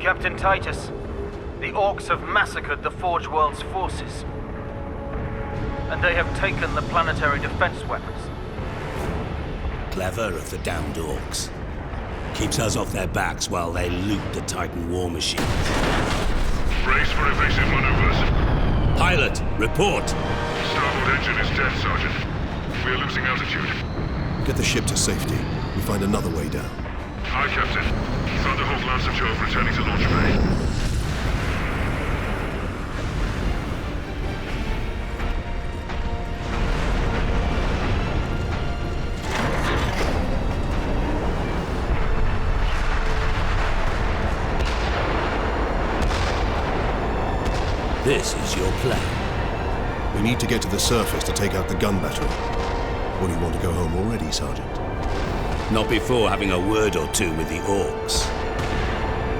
Captain Titus, the Orcs have massacred the Forge World's forces. And they have taken the planetary defense weapons. Clever of the damned Orcs. Keeps us off their backs while they loot the Titan war machine. Brace for evasive maneuvers. Pilot, report! Starboard engine is dead, Sergeant. We are losing altitude. Get the ship to safety. We find another way down. Aye, Captain. Thunderhawk Lancer Jove returning to launch bay. This is your plan. We need to get to the surface to take out the gun battery. Or do you want to go home already, Sergeant? Not before having a word or two with the Orcs.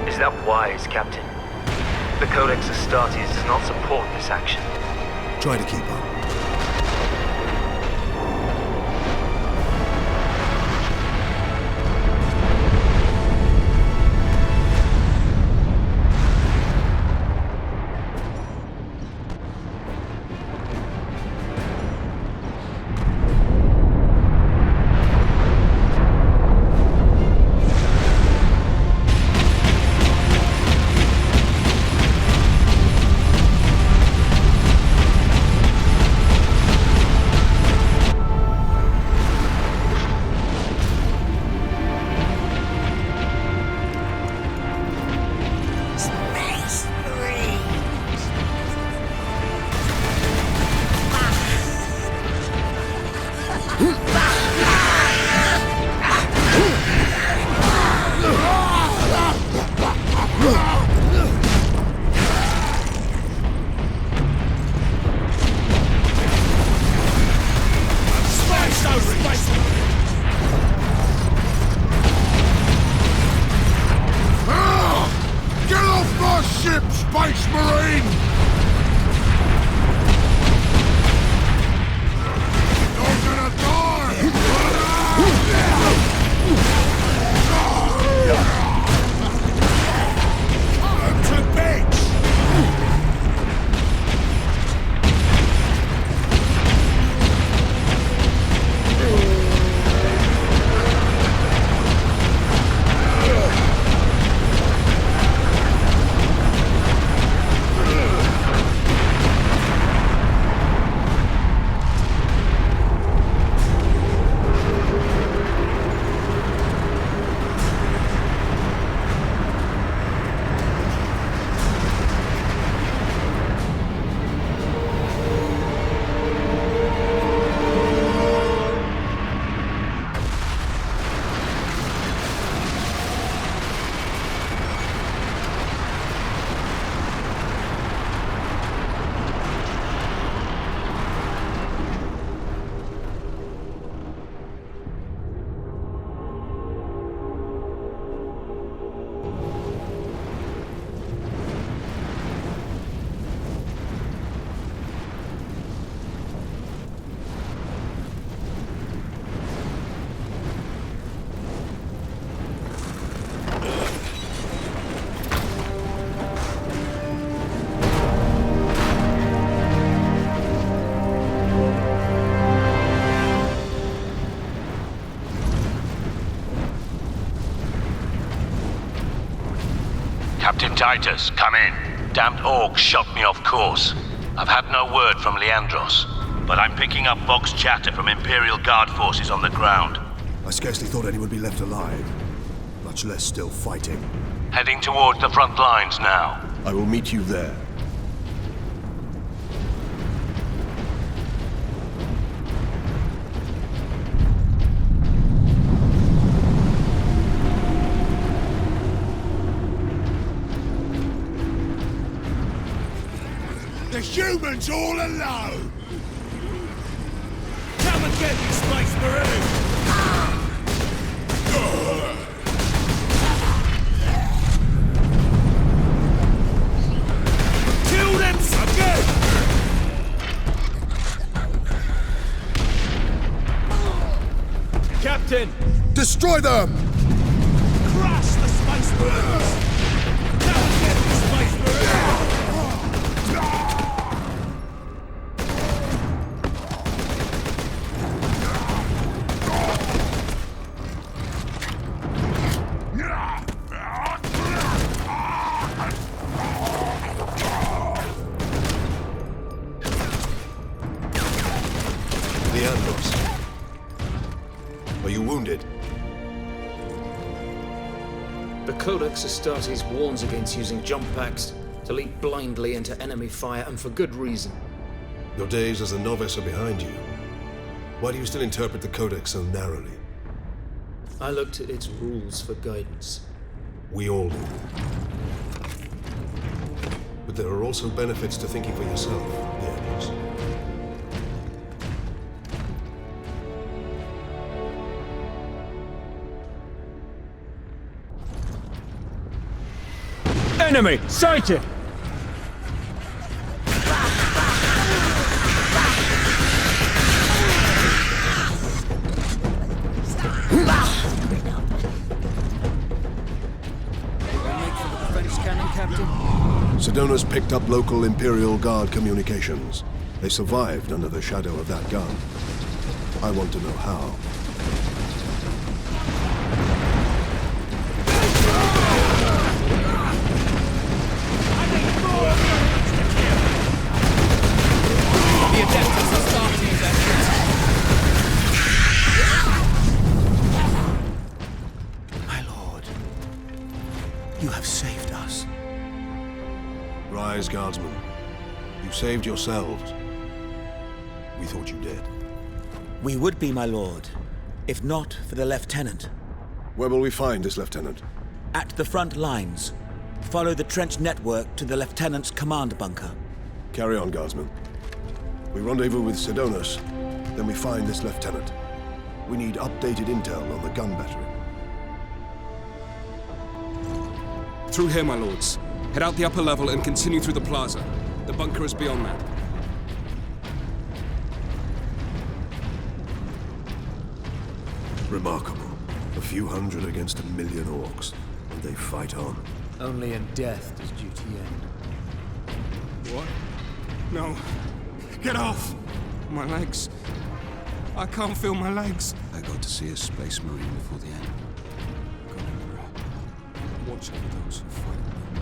Is that wise, Captain? The Codex Astartes does not support this action. Try to keep up. Titus, come in. Damned orcs shot me off course. I've had no word from Leandros, but I'm picking up Vox chatter from Imperial Guard forces on the ground. I scarcely thought anyone would be left alive, much less still fighting. Heading towards the front lines now. I will meet you there. The humans all alone! Come and get me, Space Marine! Kill them, sucker! Captain! Destroy them! Crush the Space Marines! Come and get me, Space Marine! Are you wounded? The Codex Astartes warns against using jump packs to leap blindly into enemy fire, and for good reason. Your days as a novice are behind you. Why do you still interpret the Codex so narrowly? I looked at its rules for guidance. We all do. But there are also benefits to thinking for yourself, Daemons. Enemy sighted! Sedona's picked up local Imperial Guard communications. They survived under the shadow of that gun. I want to know how. My lord, you have saved us. Rise, guardsmen. You saved yourselves. We thought you dead. We would be, my lord, if not for the lieutenant. Where will we find this lieutenant? At the front lines. Follow the trench network to the lieutenant's command bunker. Carry on, guardsmen. We rendezvous with Sedonis, then we find this lieutenant. We need updated intel on the gun battery. Through here, my lords. Head out the upper level and continue through the plaza. The bunker is beyond that. Remarkable. A few hundred against 1 million orcs, and they fight on. Only in death does duty end. What? No. Get off! My legs. I can't feel my legs. I got to see a Space Marine before the end. God, Emperor. Watch over those who fight with me.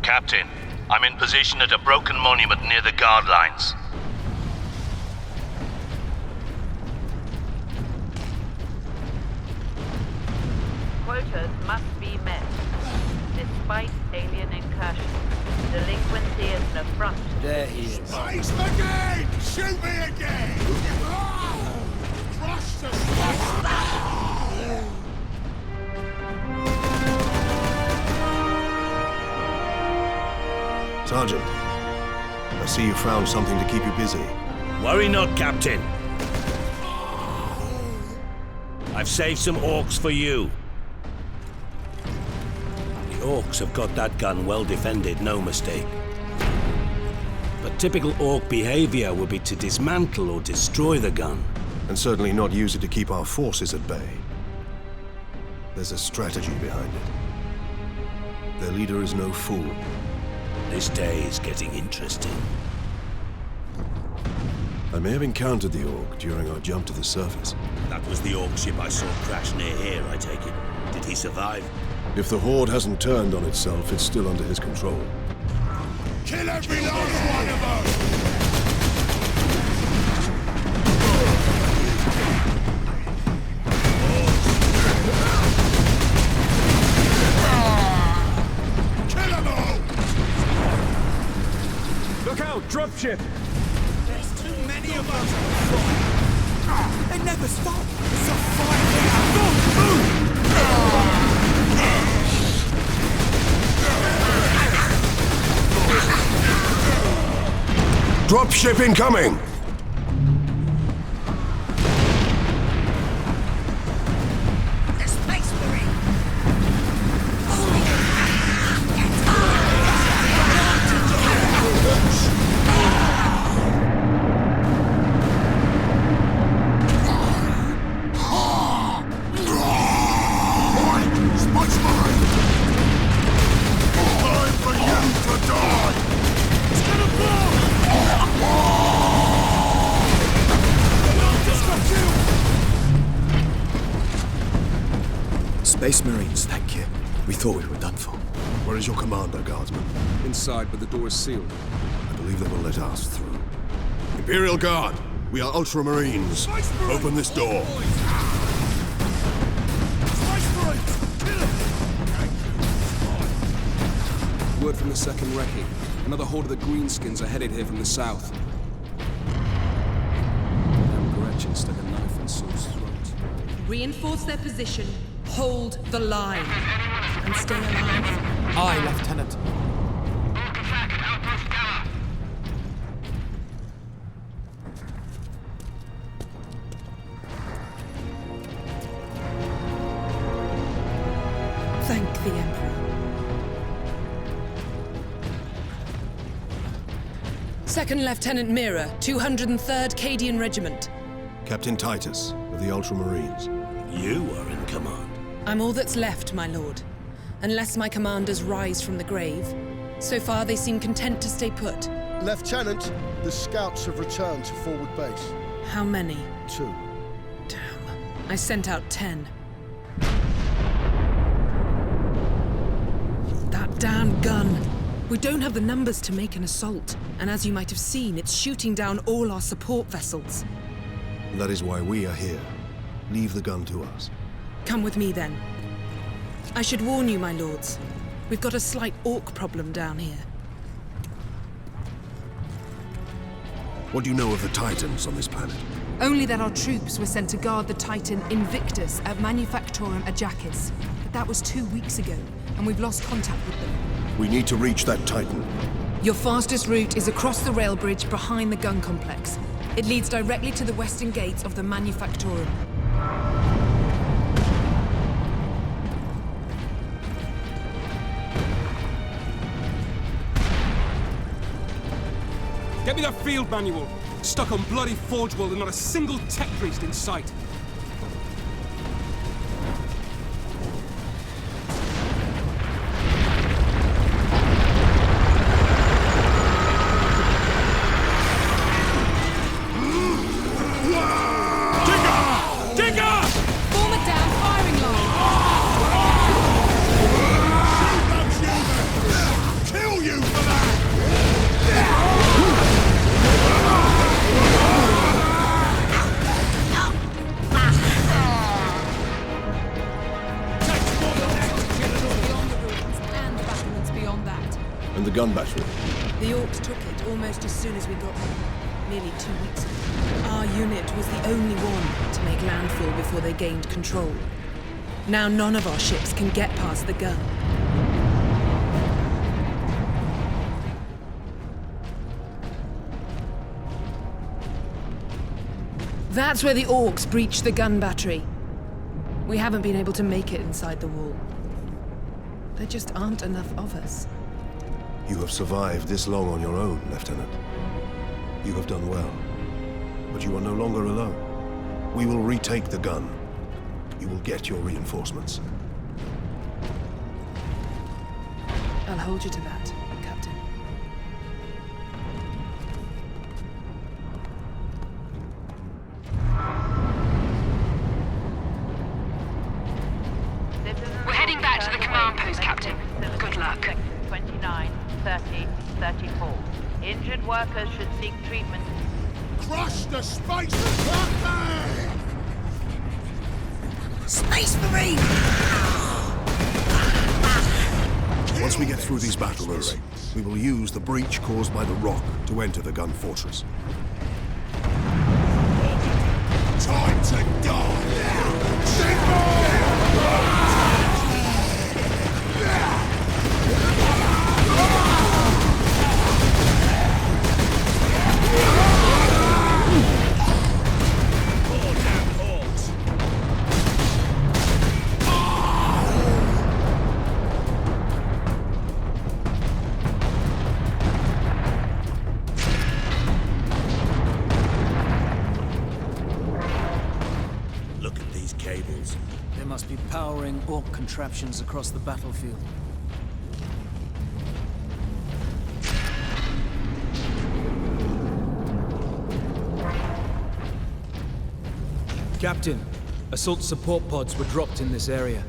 Captain, I'm in position at a broken monument near the guard lines. Quotas must be met. Despite alien incursion, delinquency is an affront. There he is. Space again! Shoot me again! Crush the Sergeant, I see you found something to keep you busy. Worry not, Captain. I've saved some orcs for you. The orcs have got that gun well defended, no mistake. But typical orc behavior would be to dismantle or destroy the gun. And certainly not use it to keep our forces at bay. There's a strategy behind it. Their leader is no fool. This day is getting interesting. I may have encountered the Orc during our jump to the surface. That was the Orc ship I saw crash near here, I take it. Did he survive? If the Horde hasn't turned on itself, it's still under his control. Kill every last one of them! Look out! Dropship! There's too many of us! They never stop! It's a fight! Move! Dropship incoming! Space Marines, thank you. We thought we were done for. Where is your commander, Guardsman? Inside, but the door is sealed. I believe they will let us through. Imperial Guard, we are Ultramarines. Open this door. Word from the second recce. Another horde of the Greenskins are headed here from the south. Damn Gretchen stuck a knife in Saul's throat. Reinforce their position, hold the line, and stay alive. Aye, Lieutenant. Thank the Emperor. Second Lieutenant Mira, 203rd Cadian Regiment. Captain Titus, of the Ultramarines. You are in command. I'm all that's left, my lord. Unless my commanders rise from the grave. So far, they seem content to stay put. Lieutenant, the scouts have returned to forward base. How many? 2. Damn. I sent out 10. That damn gun. We don't have the numbers to make an assault. And as you might have seen, it's shooting down all our support vessels. That is why we are here. Leave the gun to us. Come with me, then. I should warn you, my lords. We've got a slight orc problem down here. What do you know of the Titans on this planet? Only that our troops were sent to guard the Titan Invictus at Manufactorum Ajakis. But that was 2 weeks ago, and we've lost contact with them. We need to reach that Titan. Your fastest route is across the rail bridge behind the gun complex. It leads directly to the western gates of the Manufactorum. Get me that field manual. Stuck on bloody Forge World and not a single tech priest in sight. Form a down firing line! Kill you for that! And the gun battery. The orcs took it almost as soon as we got there. Nearly 2 weeks ago. Our unit was the only one to make landfall before they gained control. Now none of our ships can get past the gun. That's where the orcs breached the gun battery. We haven't been able to make it inside the wall. There just aren't enough of us. You have survived this long on your own, Lieutenant. You have done well. But you are no longer alone. We will retake the gun. You will get your reinforcements. I'll hold you to that, Captain. luck. Section 29, 30, 34. Injured workers should seek treatment. Crush the space attack! Space Marine! Once we get through these battlements, we will use the breach caused by the rock to enter the gun fortress. Time to die! They must be powering Orc contraptions across the battlefield. Captain, assault support pods were dropped in this area.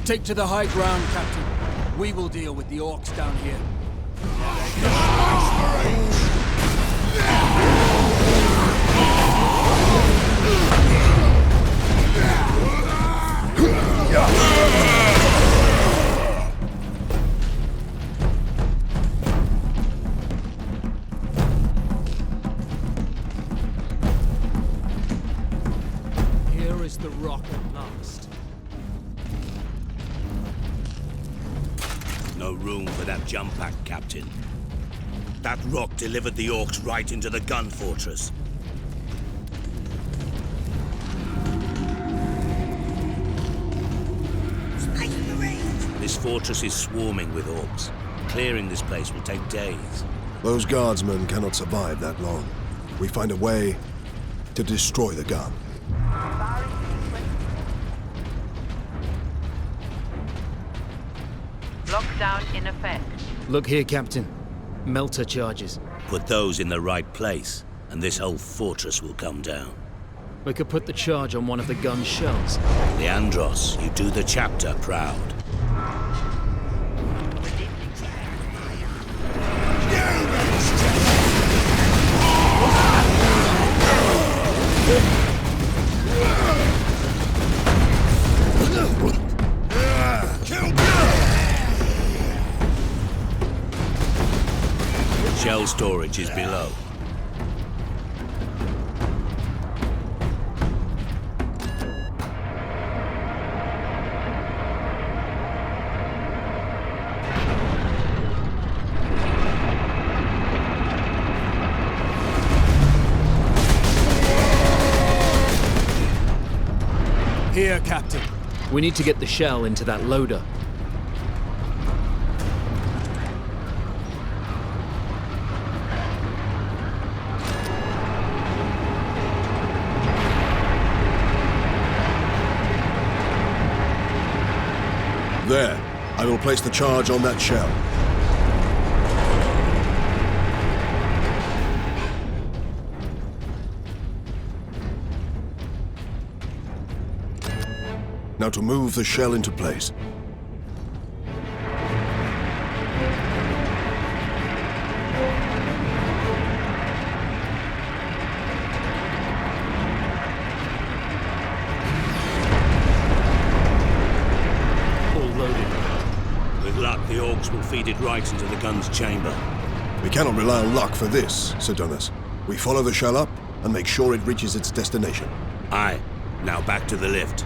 Take to the high ground, Captain. We will deal with the orcs down here. Here is the rock at last. No room for that jump pack, Captain. That rock delivered the orcs right into the gun fortress. This fortress is swarming with orcs. Clearing this place will take days. Those guardsmen cannot survive that long. We find a way to destroy the gun. Lockdown in effect. Look here, Captain. Melter charges. Put those in the right place, and this whole fortress will come down. We could put the charge on one of the gun's shells. Leandros, you do the chapter proud. Shell storage is below. Here, Captain. We need to get the shell into that loader. There. I will place the charge on that shell. Now to move the shell into place. The orcs will feed it right into the gun's chamber. We cannot rely on luck for this, Sidonus. We follow the shell up and make sure it reaches its destination. Aye. Now back to the lift.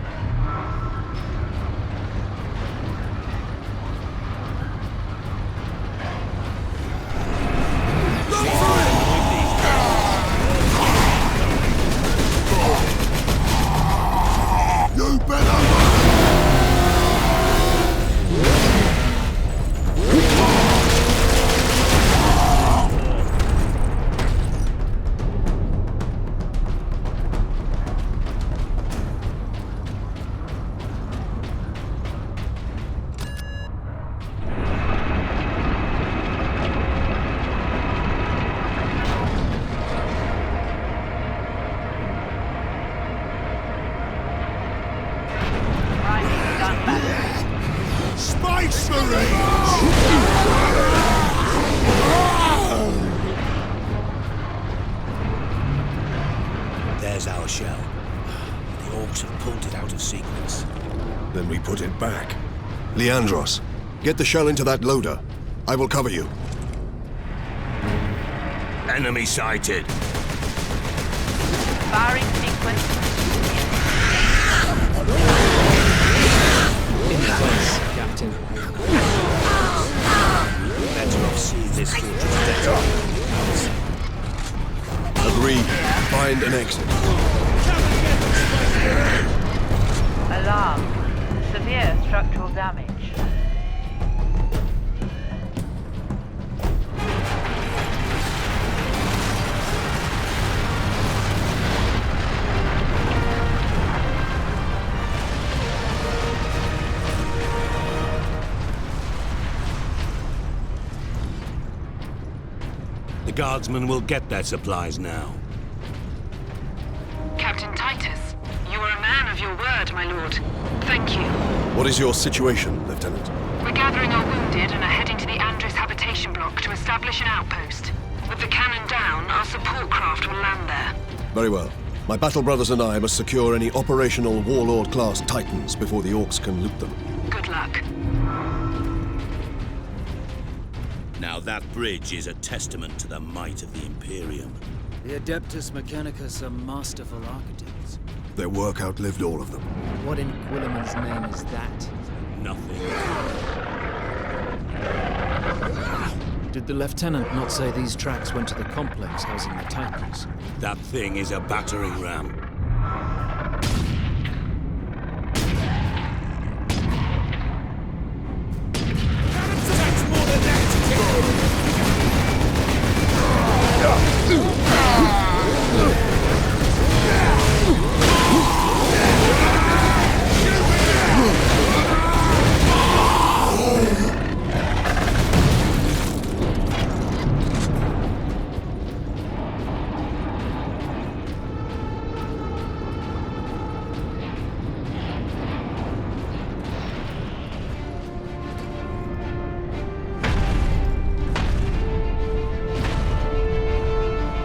You better! Space Marines! There's our shell. The orcs have pulled it out of sequence. Then we put it back. Leandros, get the shell into that loader. I will cover you. Enemy sighted. Firing sequence. In place, Captain. Better off seeing this fortress dead. Agreed. Find an exit. Alarm. Severe structural damage. The guardsmen will get their supplies now. Captain Titus, you are a man of your word, my lord. Thank you. What is your situation, Lieutenant? We're gathering our wounded and are heading to the Andres habitation block to establish an outpost. With the cannon down, our support craft will land there. Very well. My battle brothers and I must secure any operational Warlord-class Titans before the Orcs can loot them. Good luck. Now that bridge is a testament to the might of the Imperium. The Adeptus Mechanicus are masterful architects. Their work outlived all of them. What in Quilliman's name is that? Nothing. Did the Lieutenant not say these tracks went to the complex housing the Titans? That thing is a battering ram.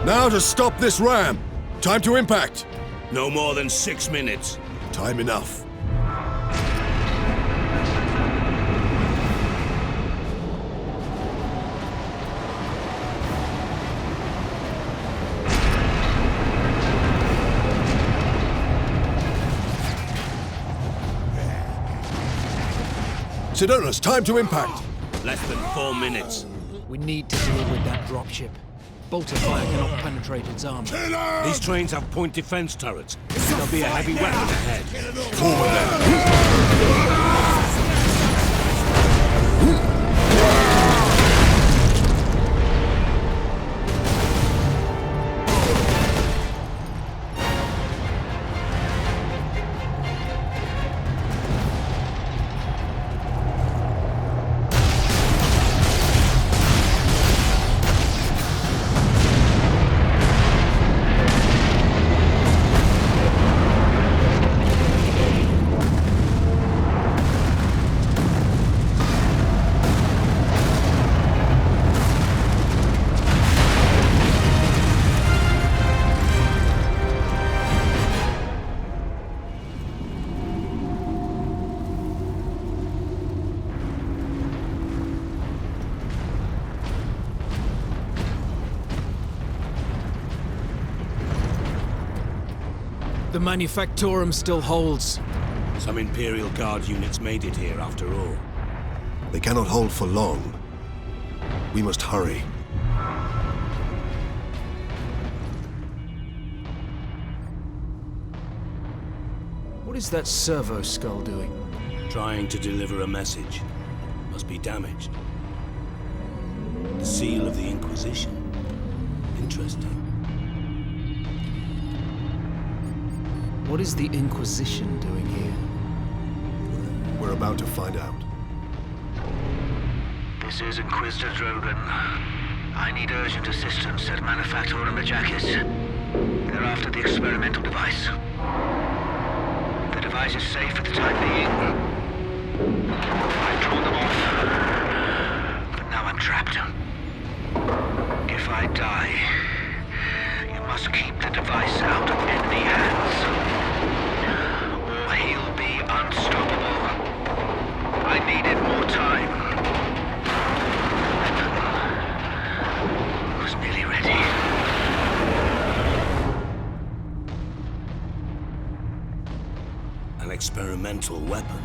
Now to stop this ram! Time to impact! No more than 6 minutes. Time enough. Sidonus, time to impact! Less than 4 minutes. We need to deal with that dropship. Bolter fire cannot penetrate its armor. These trains have point defense turrets. There'll be a heavy weapon ahead. Forward there! The Manufactorum still holds. Some Imperial Guard units made it here after all. They cannot hold for long. We must hurry. What is that servo skull doing? Trying to deliver a message. Must be damaged. The seal of the Inquisition. Interesting. What is the Inquisition doing here? We're about to find out. This is Inquisitor Drogan. I need urgent assistance at Manufactorum Ajakis. They're after the experimental device. The device is safe for the time being. I fought them off. But now I'm trapped. If I die, you must keep the device out of enemy hands, or he'll be unstoppable. I needed more time. I was nearly ready. An experimental weapon.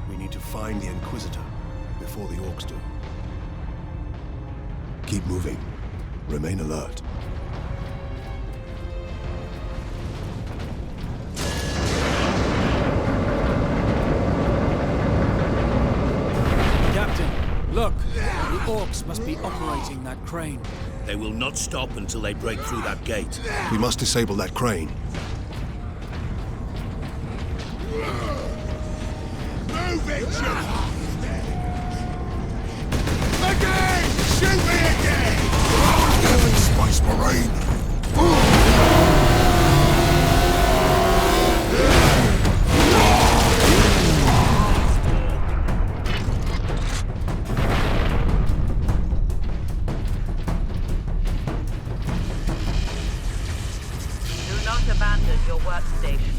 We need to find the Inquisitor before the orcs do. Keep moving. Remain alert. Captain, look! The orcs must be operating that crane. They will not stop until they break through that gate. We must disable that crane. Move it, again! Shoot me again! Heavy Space Marine! Do not abandon your workstation.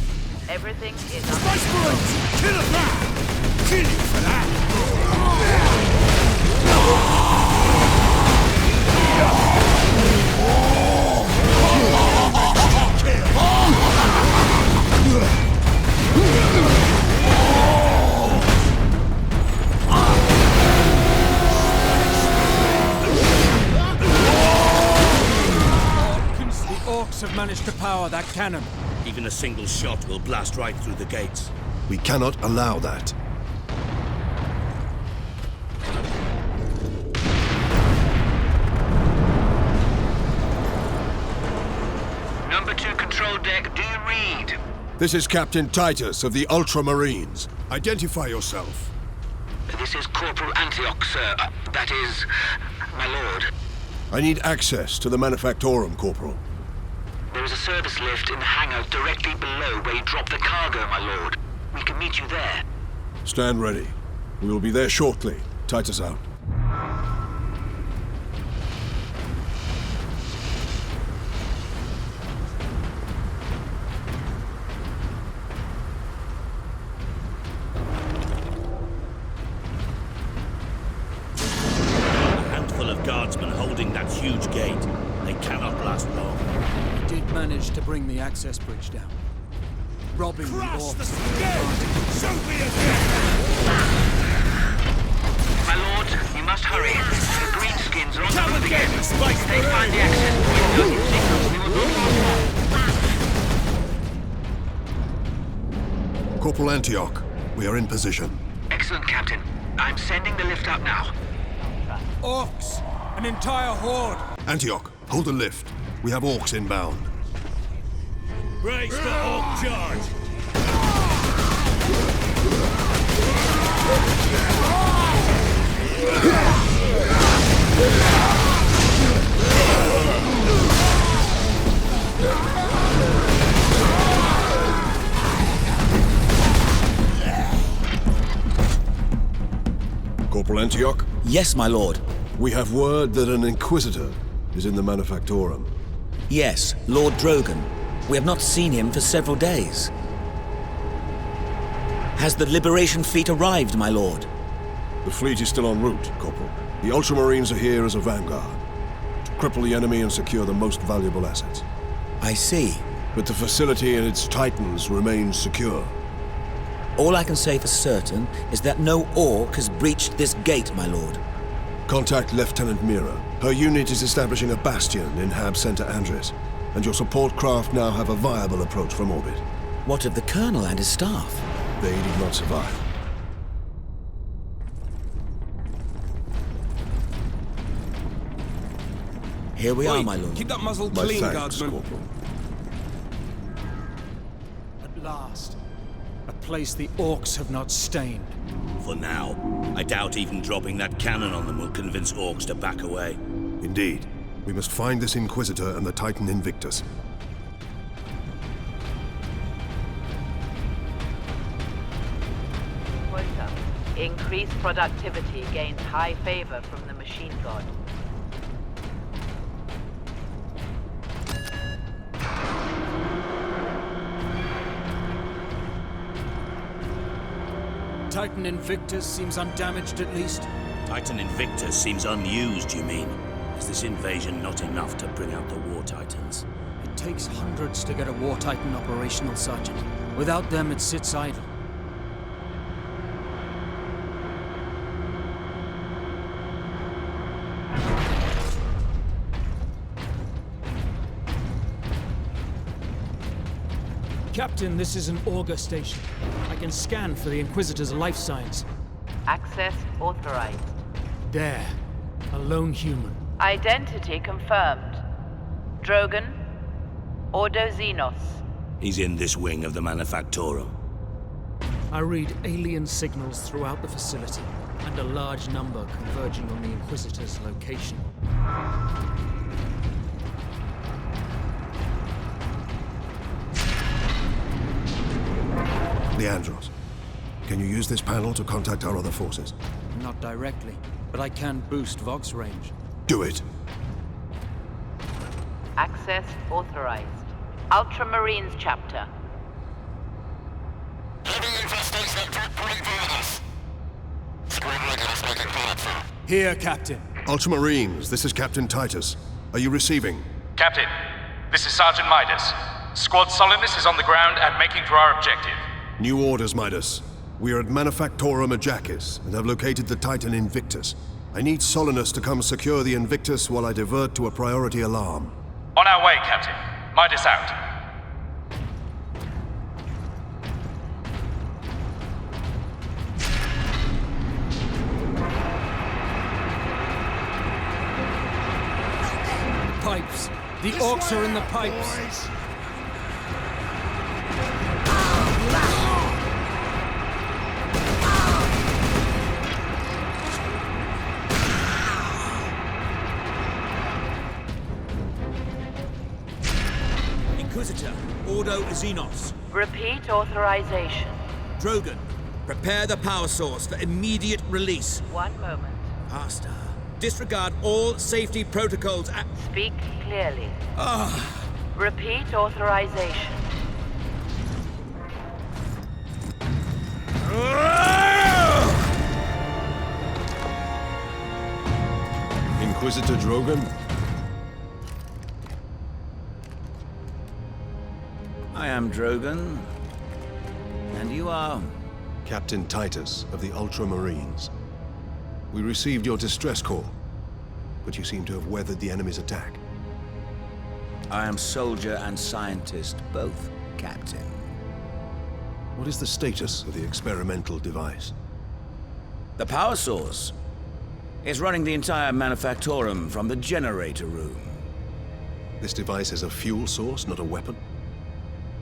Everything is up. Space Marines! Kill it now! Kill you for that! The orcs have managed to power that cannon. Even a single shot will blast right through the gates. We cannot allow that. Number 2 control deck, do you read? This is Captain Titus of the Ultramarines. Identify yourself. This is Corporal Antioch, sir. That is, my lord. I need access to the Manufactorum, Corporal. There is a service lift in the hangar directly below where you drop the cargo, my lord. We can meet you there. Stand ready. We will be there shortly. Titus out. A handful of guardsmen holding that huge gate. They cannot last long. We did manage to bring the access bridge down. Robbing the orcs. Shoot me again! My lord, you must hurry. The greenskins are on the move again. If they find the access point, they'll hit signals. We will not last long. Corporal Antioch, we are in position. Excellent, Captain. I'm sending the lift up now. Orcs! An entire horde! Antioch, hold the lift. We have orcs inbound. Brace for orc charge! Corporal Antioch? Yes, my lord. We have word that an Inquisitor is in the Manufactorum. Yes, Lord Drogon. We have not seen him for several days. Has the Liberation Fleet arrived, my lord? The fleet is still en route, Corporal. The Ultramarines are here as a vanguard, to cripple the enemy and secure the most valuable assets. I see. But the facility and its titans remain secure. All I can say for certain is that no orc has breached this gate, my lord. Contact Lieutenant Mira. Her unit is establishing a bastion in Hab Center Andres, and your support craft now have a viable approach from orbit. What of the Colonel and his staff? They did not survive. Here we are, my lord. Keep that muzzle My clean, thanks, Guardsman. Corporal. At last. A place the orcs have not stained. For now. I doubt even dropping that cannon on them will convince orcs to back away. Indeed. We must find this Inquisitor and the Titan Invictus. Quota. Increased productivity gains high favor from the machine god. Titan Invictus seems undamaged at least. Titan Invictus seems unused, you mean? Is this invasion not enough to bring out the War Titans? It takes hundreds to get a War Titan operational, Sergeant. Without them, it sits idle. Captain, this is an auger station. I can scan for the Inquisitor's life signs. Access authorized. There. A lone human. Identity confirmed. Drogon. Ordo Xenos. He's in this wing of the Manufactorum. I read alien signals throughout the facility, and a large number converging on the Inquisitor's location. Leandros, can you use this panel to contact our other forces? Not directly, but I can boost Vox range. Do it. Access authorized. Ultramarines chapter. Here, Captain. Ultramarines, this is Captain Titus. Are you receiving? Captain, this is Sergeant Midas. Squad Solidus is on the ground and making for our objective. New orders, Midas. We are at Manufactorum Ajakis and have located the Titan Invictus. I need Solinus to come secure the Invictus while I divert to a priority alarm. On our way, Captain. Midas out. Pipes. The orcs are in the pipes. Inquisitor, Ordo Xenos. Repeat authorization. Drogon, prepare the power source for immediate release. 1 moment. Faster. Disregard all safety protocols and... Speak clearly. Repeat authorization. Inquisitor Drogon? I am Drogon. And you are? Captain Titus of the Ultramarines. We received your distress call, but you seem to have weathered the enemy's attack. I am soldier and scientist, both, Captain. What is the status of the experimental device? The power source is running the entire Manufactorum from the generator room. This device is a fuel source, not a weapon?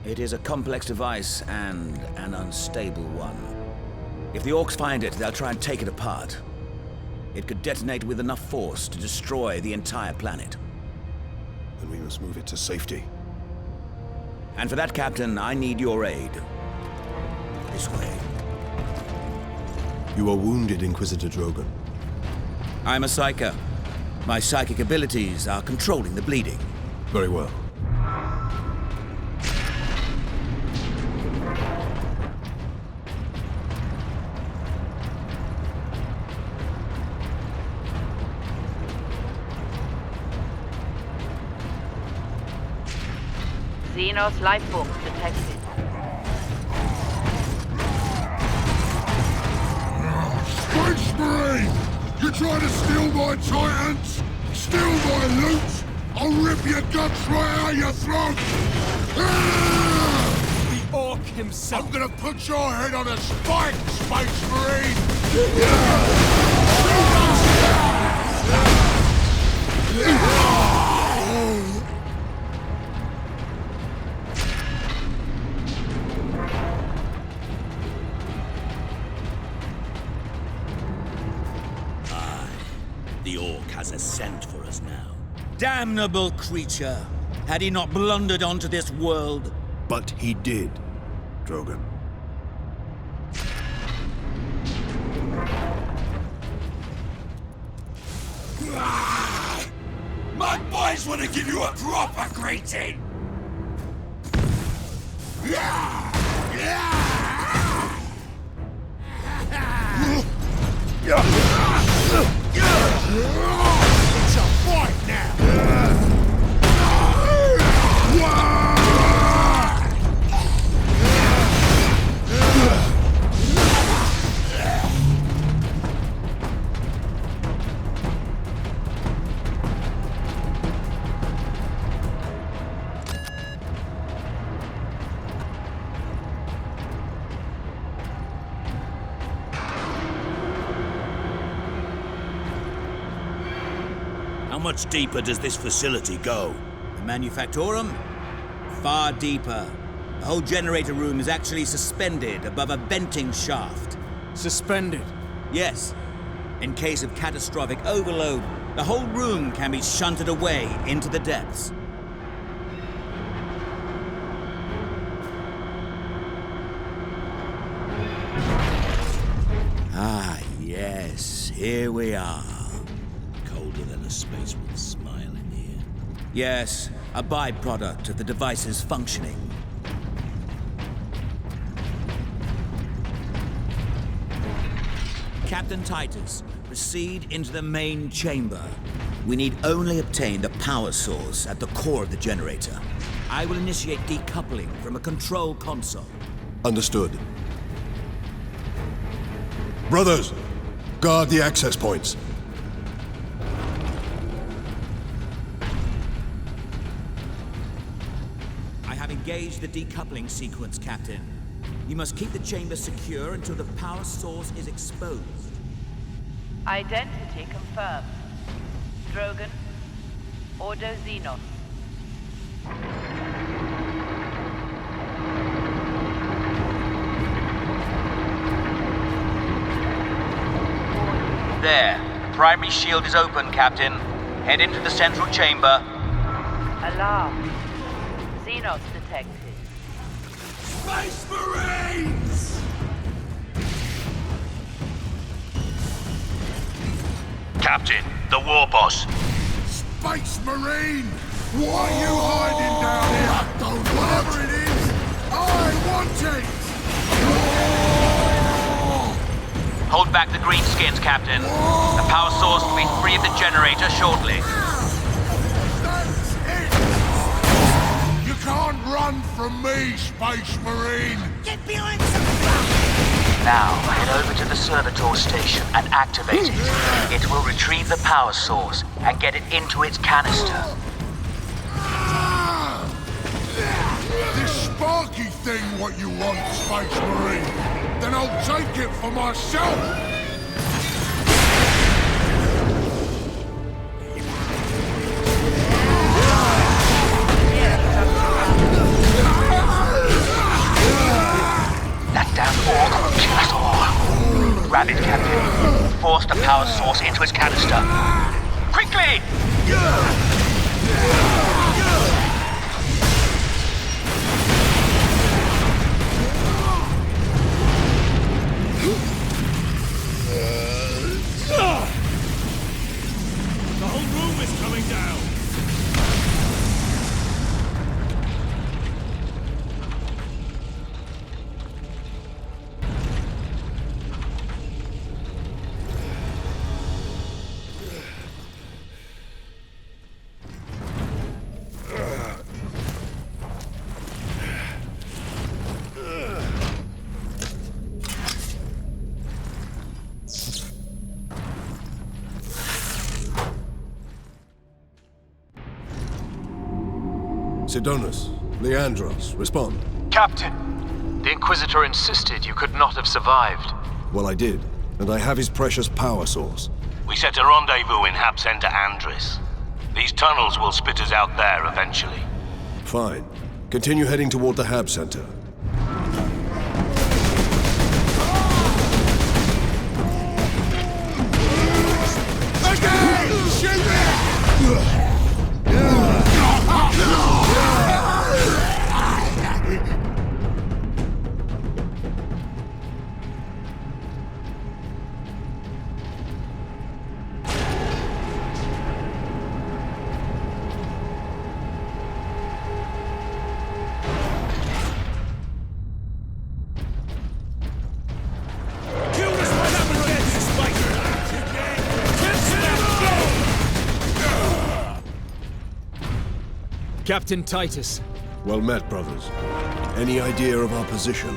It is a complex device and an unstable one. If the orcs find it, they'll try and take it apart. It could detonate with enough force to destroy the entire planet. Then we must move it to safety. And for that, Captain, I need your aid. This way. You are wounded, Inquisitor Drogon. I'm a psyker. My psychic abilities are controlling the bleeding. Very well. Xenos life forms detected. Space Marine! You trying to steal my Titans? Steal my loot? I'll rip your guts right out your throat! The orc himself. I'm gonna put your head on a spike, Space Marine! The orc has a scent for us now. Damnable creature! Had he not blundered onto this world? But he did, Drogon. guys want to give you a proper greeting? It's a fight now! How much deeper does this facility go? The Manufactorum? Far deeper. The whole generator room is actually suspended above a venting shaft. Suspended? Yes. In case of catastrophic overload, the whole room can be shunted away into the depths. Ah, yes. Here we are. Colder than a space with a smile in here. Yes, a byproduct of the device's functioning. Captain Titus, proceed into the main chamber. We need only obtain the power source at the core of the generator. I will initiate decoupling from a control console. Understood. Brothers, guard the access points. I have engaged the decoupling sequence, Captain. You must keep the chamber secure until the power source is exposed. Identity confirmed. Drogon, Ordo Xenos. There. Primary shield is open, Captain. Head into the central chamber. Alarm. Xenos detected. Space Marines! Captain, the war boss. Space Marine! What are you hiding down here? Don't whatever it is, I want it! Hold back the greenskins, Captain. The power source will be free of the generator shortly. That's it! You can't run from me, Space Marine! Get behind some rock! Now, head over to the servitor station and activate it. It will retrieve the power source and get it into its canister. This sparky thing what you want, Space Marine? Then I'll take it for myself! That damn orc will kill us all. Grab it, Captain. Force the power source into its canister. Quickly! The whole room is coming down! Sidonus, Leandros, respond. Captain, the Inquisitor insisted you could not have survived. Well, I did, and I have his precious power source. We set a rendezvous in Hab Center Andris. These tunnels will spit us out there eventually. Fine. Continue heading toward the Hab Center. Captain Titus. Well met, brothers. Any idea of our position?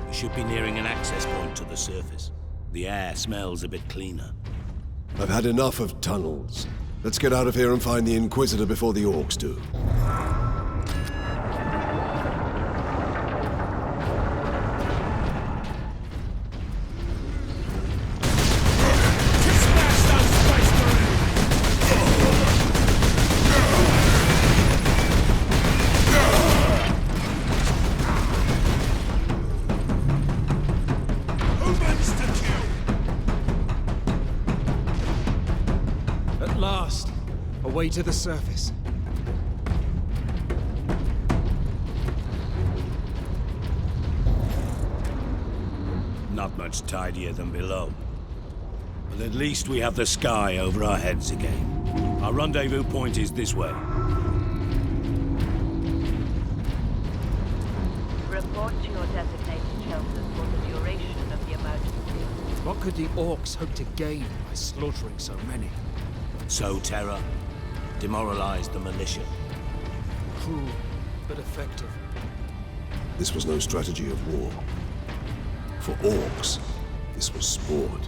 We should be nearing an access point to the surface. The air smells a bit cleaner. I've had enough of tunnels. Let's get out of here and find the Inquisitor before the orcs do. Away to the surface. Not much tidier than below. But at least we have the sky over our heads again. Our rendezvous point is this way. Report to your designated shelters for the duration of the emergency. What could the orcs hope to gain by slaughtering so many? Sow terror. Demoralize the militia. Cruel, but effective. This was no strategy of war. For orcs, this was sport.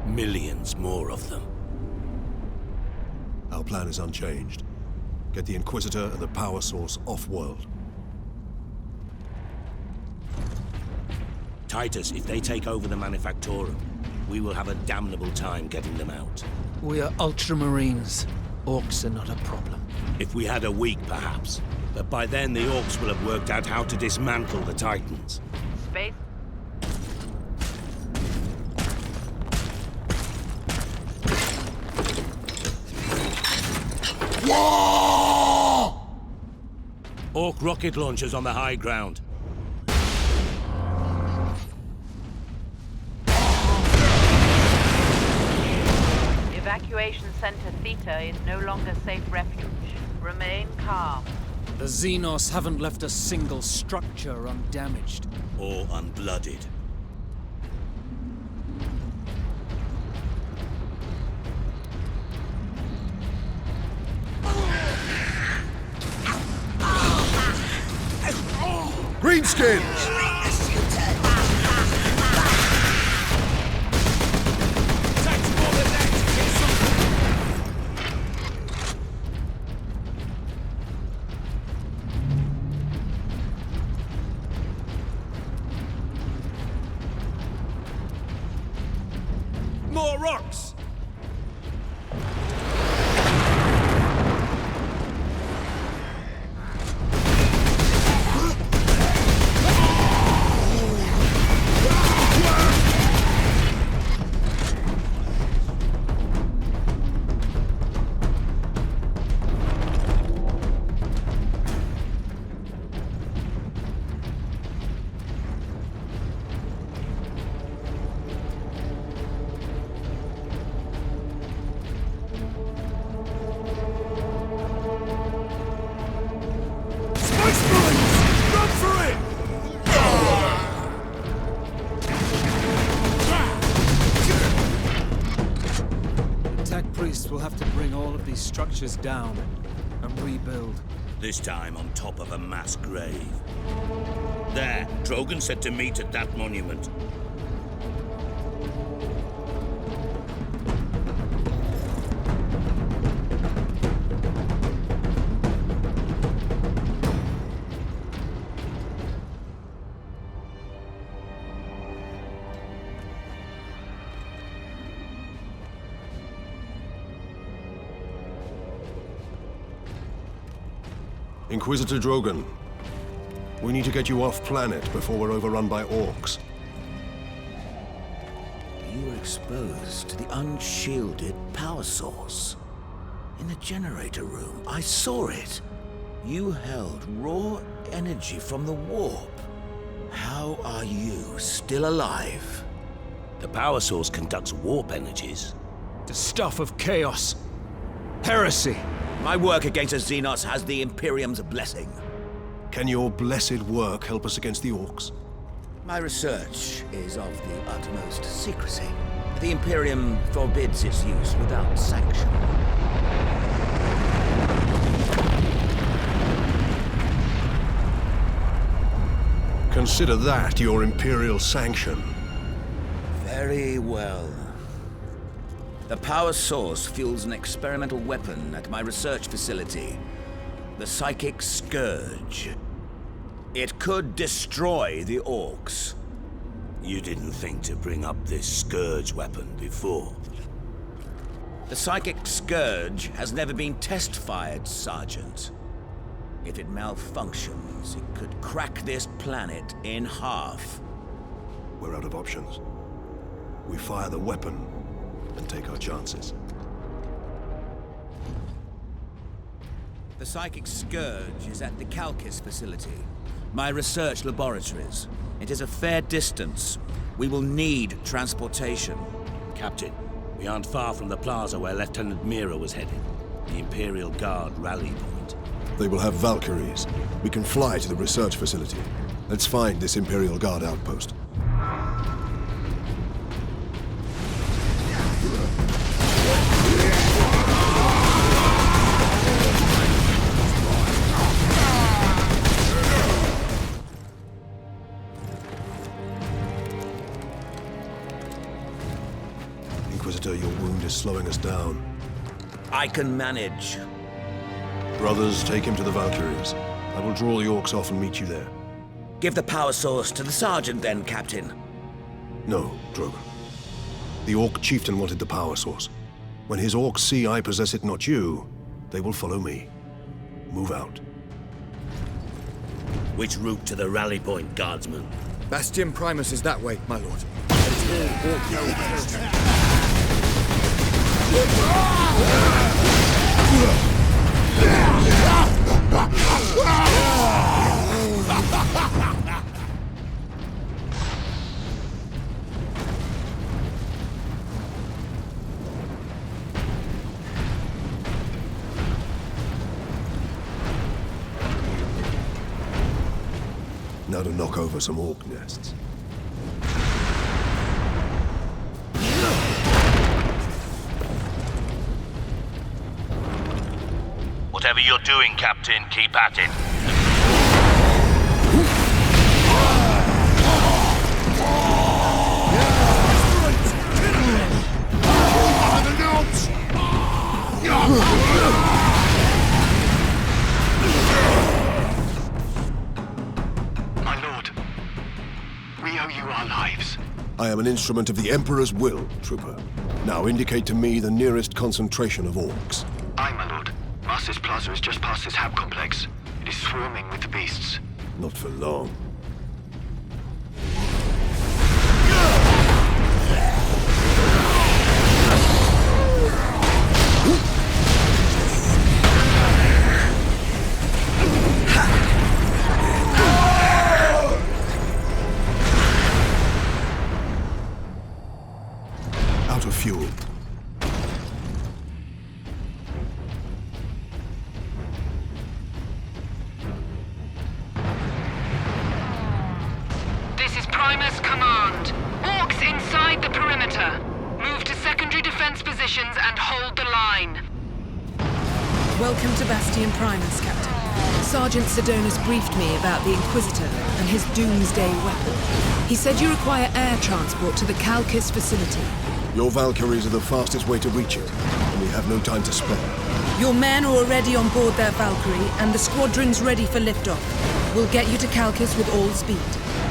Millions more of them. Our plan is unchanged. Get the Inquisitor and the power source off-world. Titus, if they take over the Manufactorum, we will have a damnable time getting them out. We are Ultramarines. Orcs are not a problem. If we had a week, perhaps. But by then, the orcs will have worked out how to dismantle the Titans. Space. Orc rocket launchers on the high ground. Evacuation Center Theta is no longer safe refuge. Remain calm. The Xenos haven't left a single structure undamaged. Or unblooded. Greenskins! More rocks! We'll have to bring all of these structures down and rebuild. This time on top of a mass grave. There, Drogon said to meet at that monument. Inquisitor Drogon, we need to get you off planet before we're overrun by orcs. You were exposed to the unshielded power source. In the generator room, I saw it. You held raw energy from the warp. How are you still alive? The power source conducts warp energies. The stuff of chaos. Heresy. My work against the Xenos has the Imperium's blessing. Can your blessed work help us against the Orcs? My research is of the utmost secrecy. The Imperium forbids its use without sanction. Consider that your Imperial sanction. Very well. The power source fuels an experimental weapon at my research facility. The Psychic Scourge. It could destroy the Orcs. You didn't think to bring up this Scourge weapon before. The Psychic Scourge has never been test-fired, Sergeant. If it malfunctions, it could crack this planet in half. We're out of options. We fire the weapon and take our chances. The Psychic Scourge is at the Calcis facility, my research laboratories. It is a fair distance. We will need transportation. Captain, we aren't far from the plaza where Lieutenant Mira was headed. The Imperial Guard rally point. They will have Valkyries. We can fly to the research facility. Let's find this Imperial Guard outpost. Inquisitor, your wound is slowing us down. I can manage. Brothers, take him to the Valkyries. I will draw the Orcs off and meet you there. Give the power source to the Sergeant then, Captain. No, Drogon. The Orc chieftain wanted the power source. When his Orcs see I possess it, not you, they will follow me. Move out. Which route to the rally point, Guardsman? Bastion Primus is that way, my lord. Now to knock over some Orc nests. Whatever you're doing, Captain, keep at it. My lord, we owe you our lives. I am an instrument of the Emperor's will, Trooper. Now indicate to me the nearest concentration of Orcs. Aye, my lord. Masters Plaza is just past this hab complex. It is swarming with the beasts. Not for long. Out of fuel. This is Primus Command. Orcs inside the perimeter. Move to secondary defense positions and hold the line. Welcome to Bastion Primus, Captain. Sergeant Sidonus briefed me about the Inquisitor and his doomsday weapon. He said you require air transport to the Calcis facility. Your Valkyries are the fastest way to reach it, and we have no time to spare. Your men are already on board their Valkyrie, and the squadron's ready for liftoff. We'll get you to Calcis with all speed.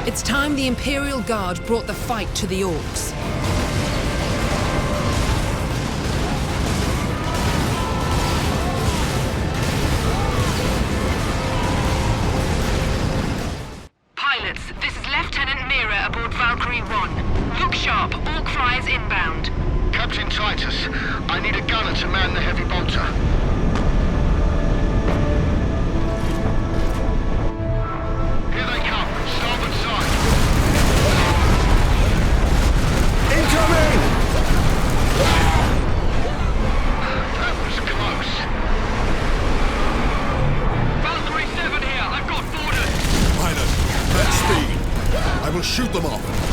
It's time the Imperial Guard brought the fight to the Orcs. Pilots, this is Lieutenant Mira aboard Valkyrie 1. Look sharp, Orc flyers in shoot them off.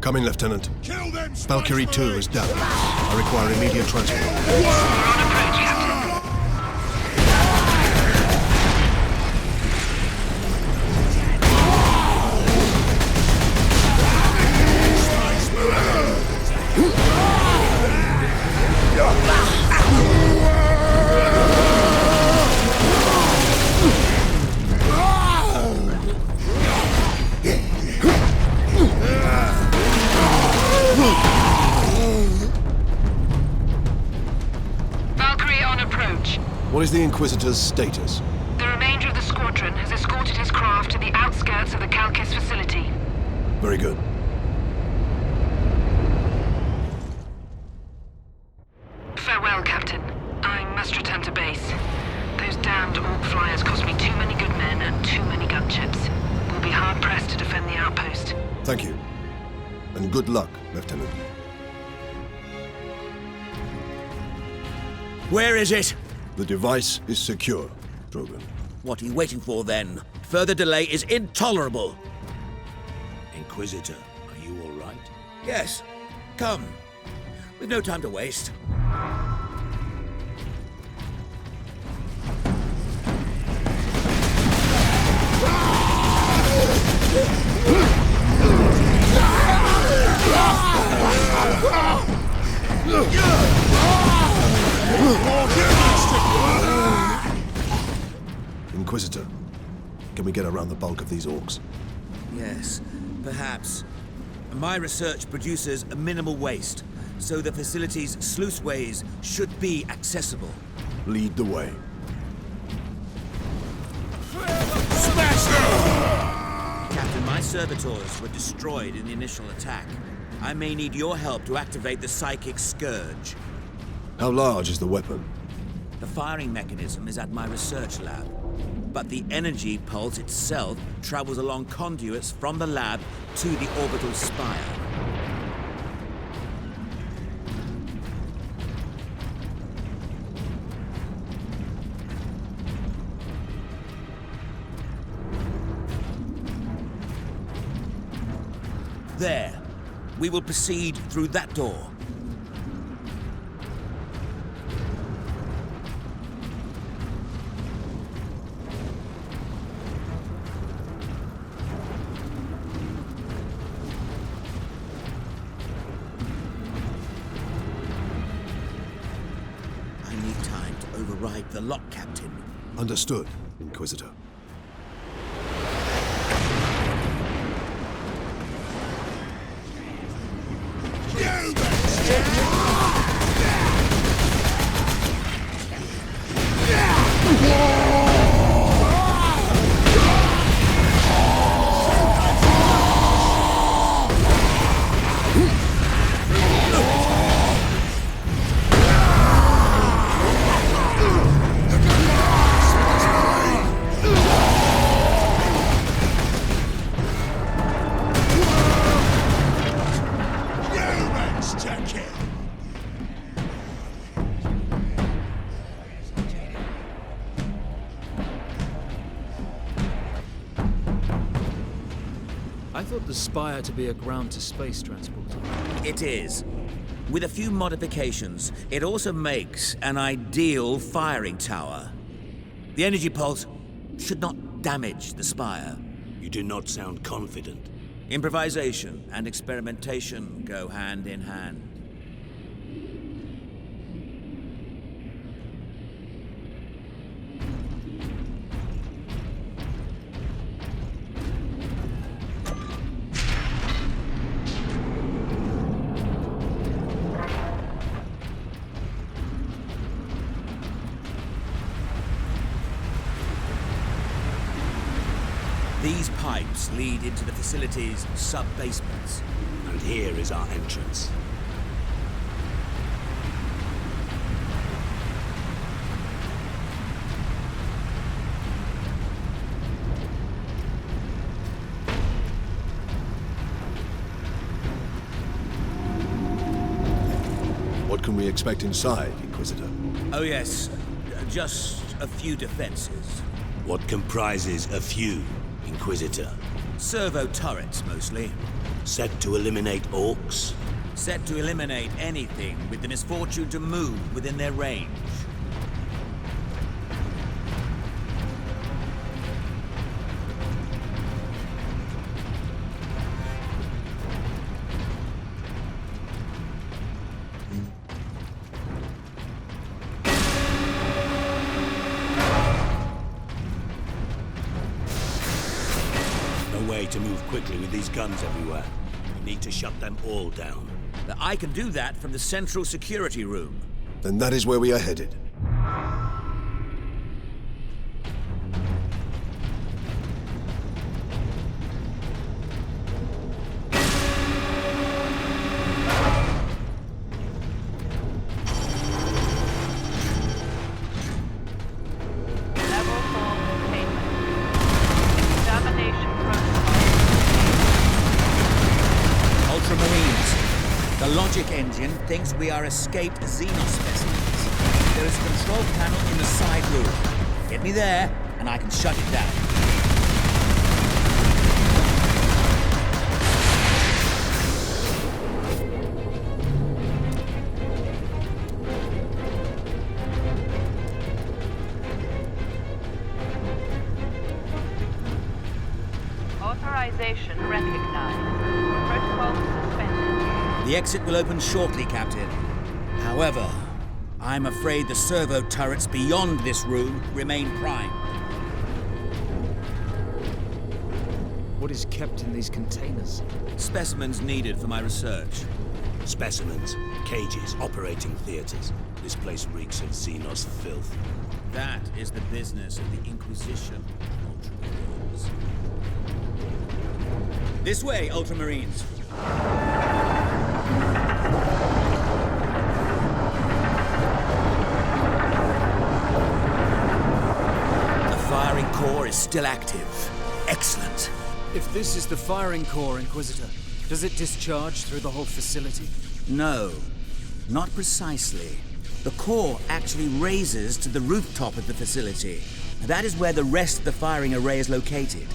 Coming, Lieutenant. Valkyrie 2 is down. I require immediate transport. What is the Inquisitor's status? The remainder of the squadron has escorted his craft to the outskirts of the Calcis facility. Very good. Farewell, Captain. I must return to base. Those damned Orc flyers cost me too many good men and too many gunships. We'll be hard-pressed to defend the outpost. Thank you. And good luck, Lieutenant. Where is it? The device is secure, Drogon. What are you waiting for, then? Further delay is intolerable. Inquisitor, are you all right? Yes. Come. We've no time to waste. Inquisitor, can we get around the bulk of these orcs? Yes, perhaps. My research produces a minimal waste, so the facility's sluiceways should be accessible. Lead the way. Captain, my servitors were destroyed in the initial attack. I may need your help to activate the psychic scourge. How large is the weapon? The firing mechanism is at my research lab, but the energy pulse itself travels along conduits from the lab to the orbital spire. There. We will proceed through that door. I need time to override the lock, Captain. Understood, Inquisitor. the Spire to be a ground-to-space transporter? It is. With a few modifications, it also makes an ideal firing tower. The energy pulse should not damage the Spire. You do not sound confident. Improvisation and experimentation go hand in hand. These pipes lead into the facility's sub-basements. And here is our entrance. What can we expect inside, Inquisitor? Oh yes, just a few defenses. What comprises a few, Inquisitor? Servo turrets, mostly. Set to eliminate orcs? Set to eliminate anything with the misfortune to move within their range. To move quickly with these guns everywhere. We need to shut them all down. I can do that from the central security room. Then that is where we are headed. Engine thinks we are escaped Xenos specimens. There is a control panel in the side room. Get me there, and I can shut it down. Authorization recognized. Protocol suspended. The exit will open shortly, Captain. However, I'm afraid the servo turrets beyond this room remain primed. What is kept in these containers? Specimens needed for my research. Specimens, cages, operating theaters. This place reeks of Xenos filth. That is the business of the Inquisition, Ultramarines. This way, Ultramarines! The firing core is still active. Excellent. If this is the firing core, Inquisitor, does it discharge through the whole facility? No, not precisely. The core actually raises to the rooftop of the facility. That is where the rest of the firing array is located.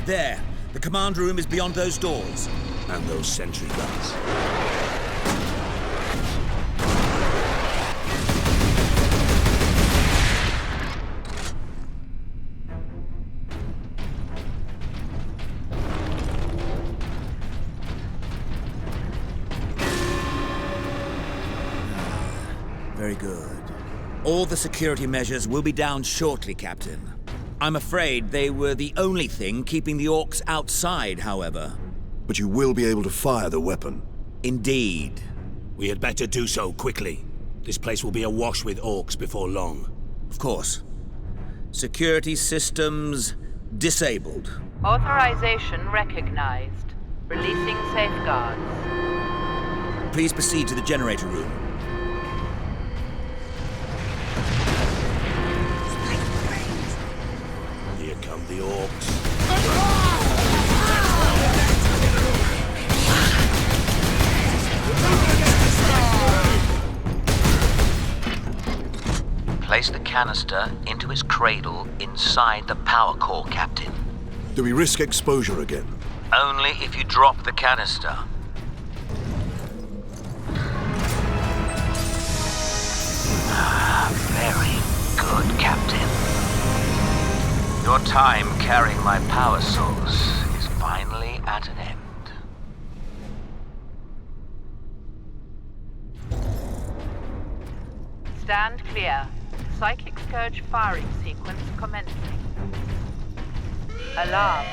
There. The command room is beyond those doors. And those sentry guns. Very good. All the security measures will be down shortly, Captain. I'm afraid they were the only thing keeping the orcs outside, however. But you will be able to fire the weapon. Indeed. We had better do so quickly. This place will be awash with orcs before long. Of course. Security systems disabled. Authorization recognized. Releasing safeguards. Please proceed to the generator room. Here come the orcs. Place the canister into its cradle inside the power core, Captain. Do we risk exposure again? Only if you drop the canister. Very good, Captain. Your time carrying my power source is finally at an end. Stand clear. Cyclic Scourge firing sequence commencing. Alarm.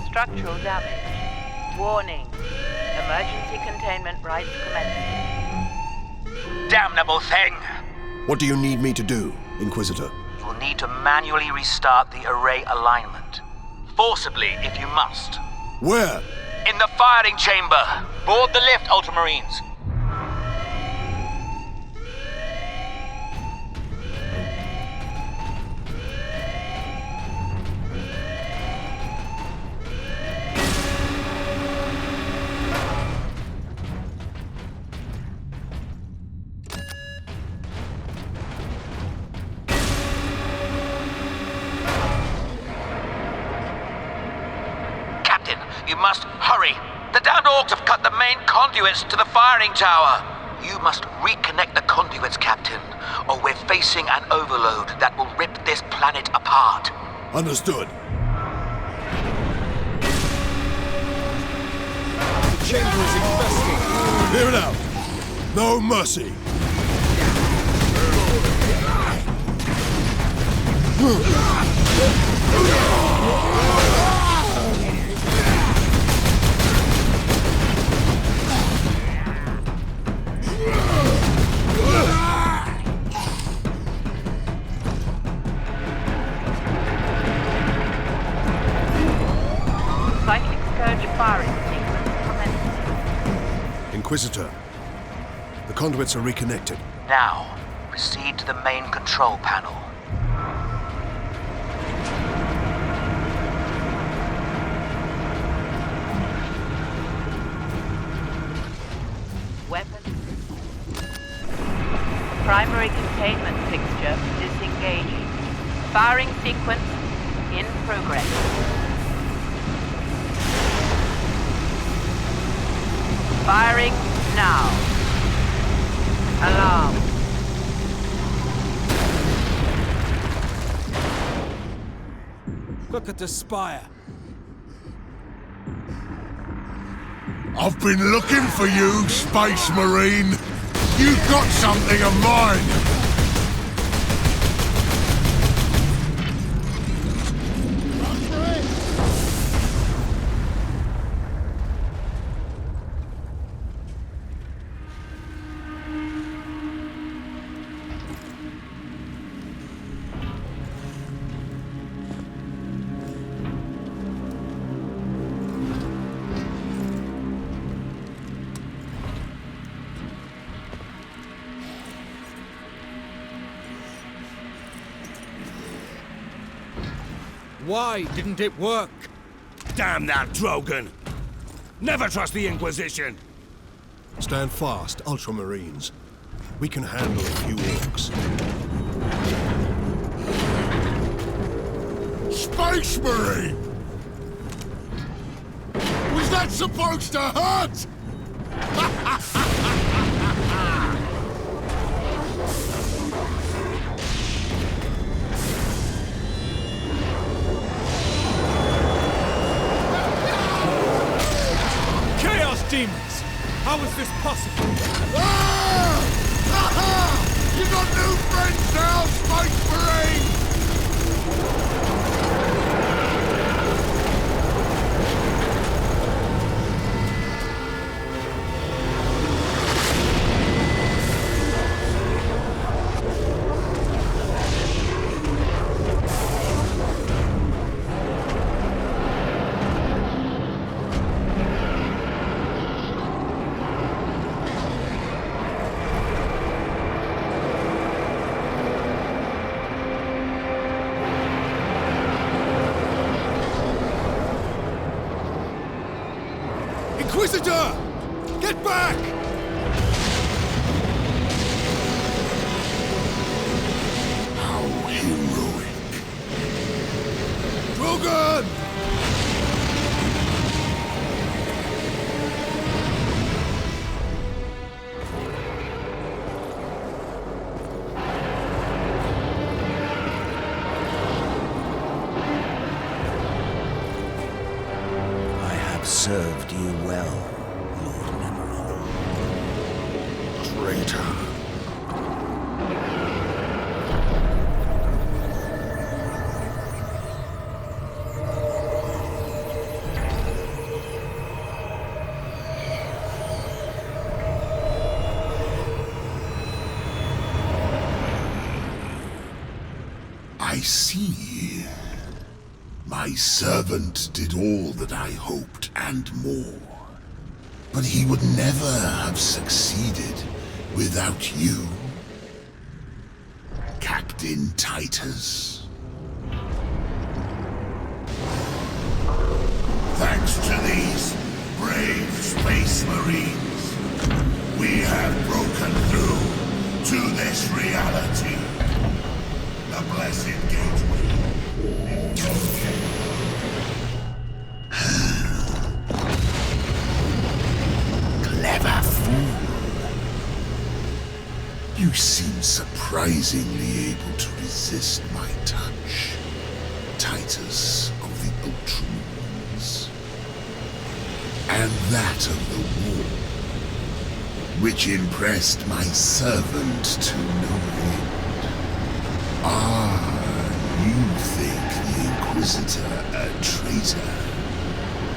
Structural damage. Warning. Emergency containment rights commencing. Damnable thing! What do you need me to do, Inquisitor? You'll need to manually restart the array alignment. Forcibly, if you must. Where? In the firing chamber. Board the lift, Ultramarines. You must hurry. The damned orcs have cut the main conduits to the firing tower. You must reconnect the conduits, Captain, or we're facing an overload that will rip this planet apart. Understood. The chamber is infesting. Clear it out. No mercy. Cyclic Scourge firing sequence commencing. Inquisitor, the conduits are reconnected. Now, proceed to the main control panel. Weapons. Primary containment fixture disengaging. Firing sequence in progress. Firing now. Alarm. Look at the Spire. I've been looking for you, Space Marine. You've got something of mine. Why didn't it work? Damn that Drogon! Never trust the Inquisition! Stand fast, Ultramarines. We can handle a few orcs. Space Marine! Was that supposed to hurt? Demons! How is this possible? Ah! Aha! You got new friends now, Space Marine! served you well, Lord Nemeroth. Traitor. I see. My servant did all that I hoped and more. But he would never have succeeded without you, Captain Titus. Thanks to these brave space marines, we have broken through to this reality. The blessed gateway. Clever fool. You seem surprisingly able to resist my touch, Titus of the Ultramarines. And that of the war, which impressed my servant to no end. You think the Inquisitor a traitor,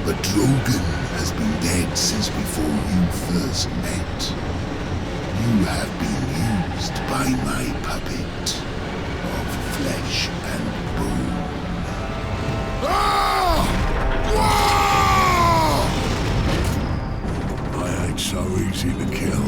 but Drogon has been dead since before you first met. You have been used by my puppet of flesh and bone. I ain't so easy to kill.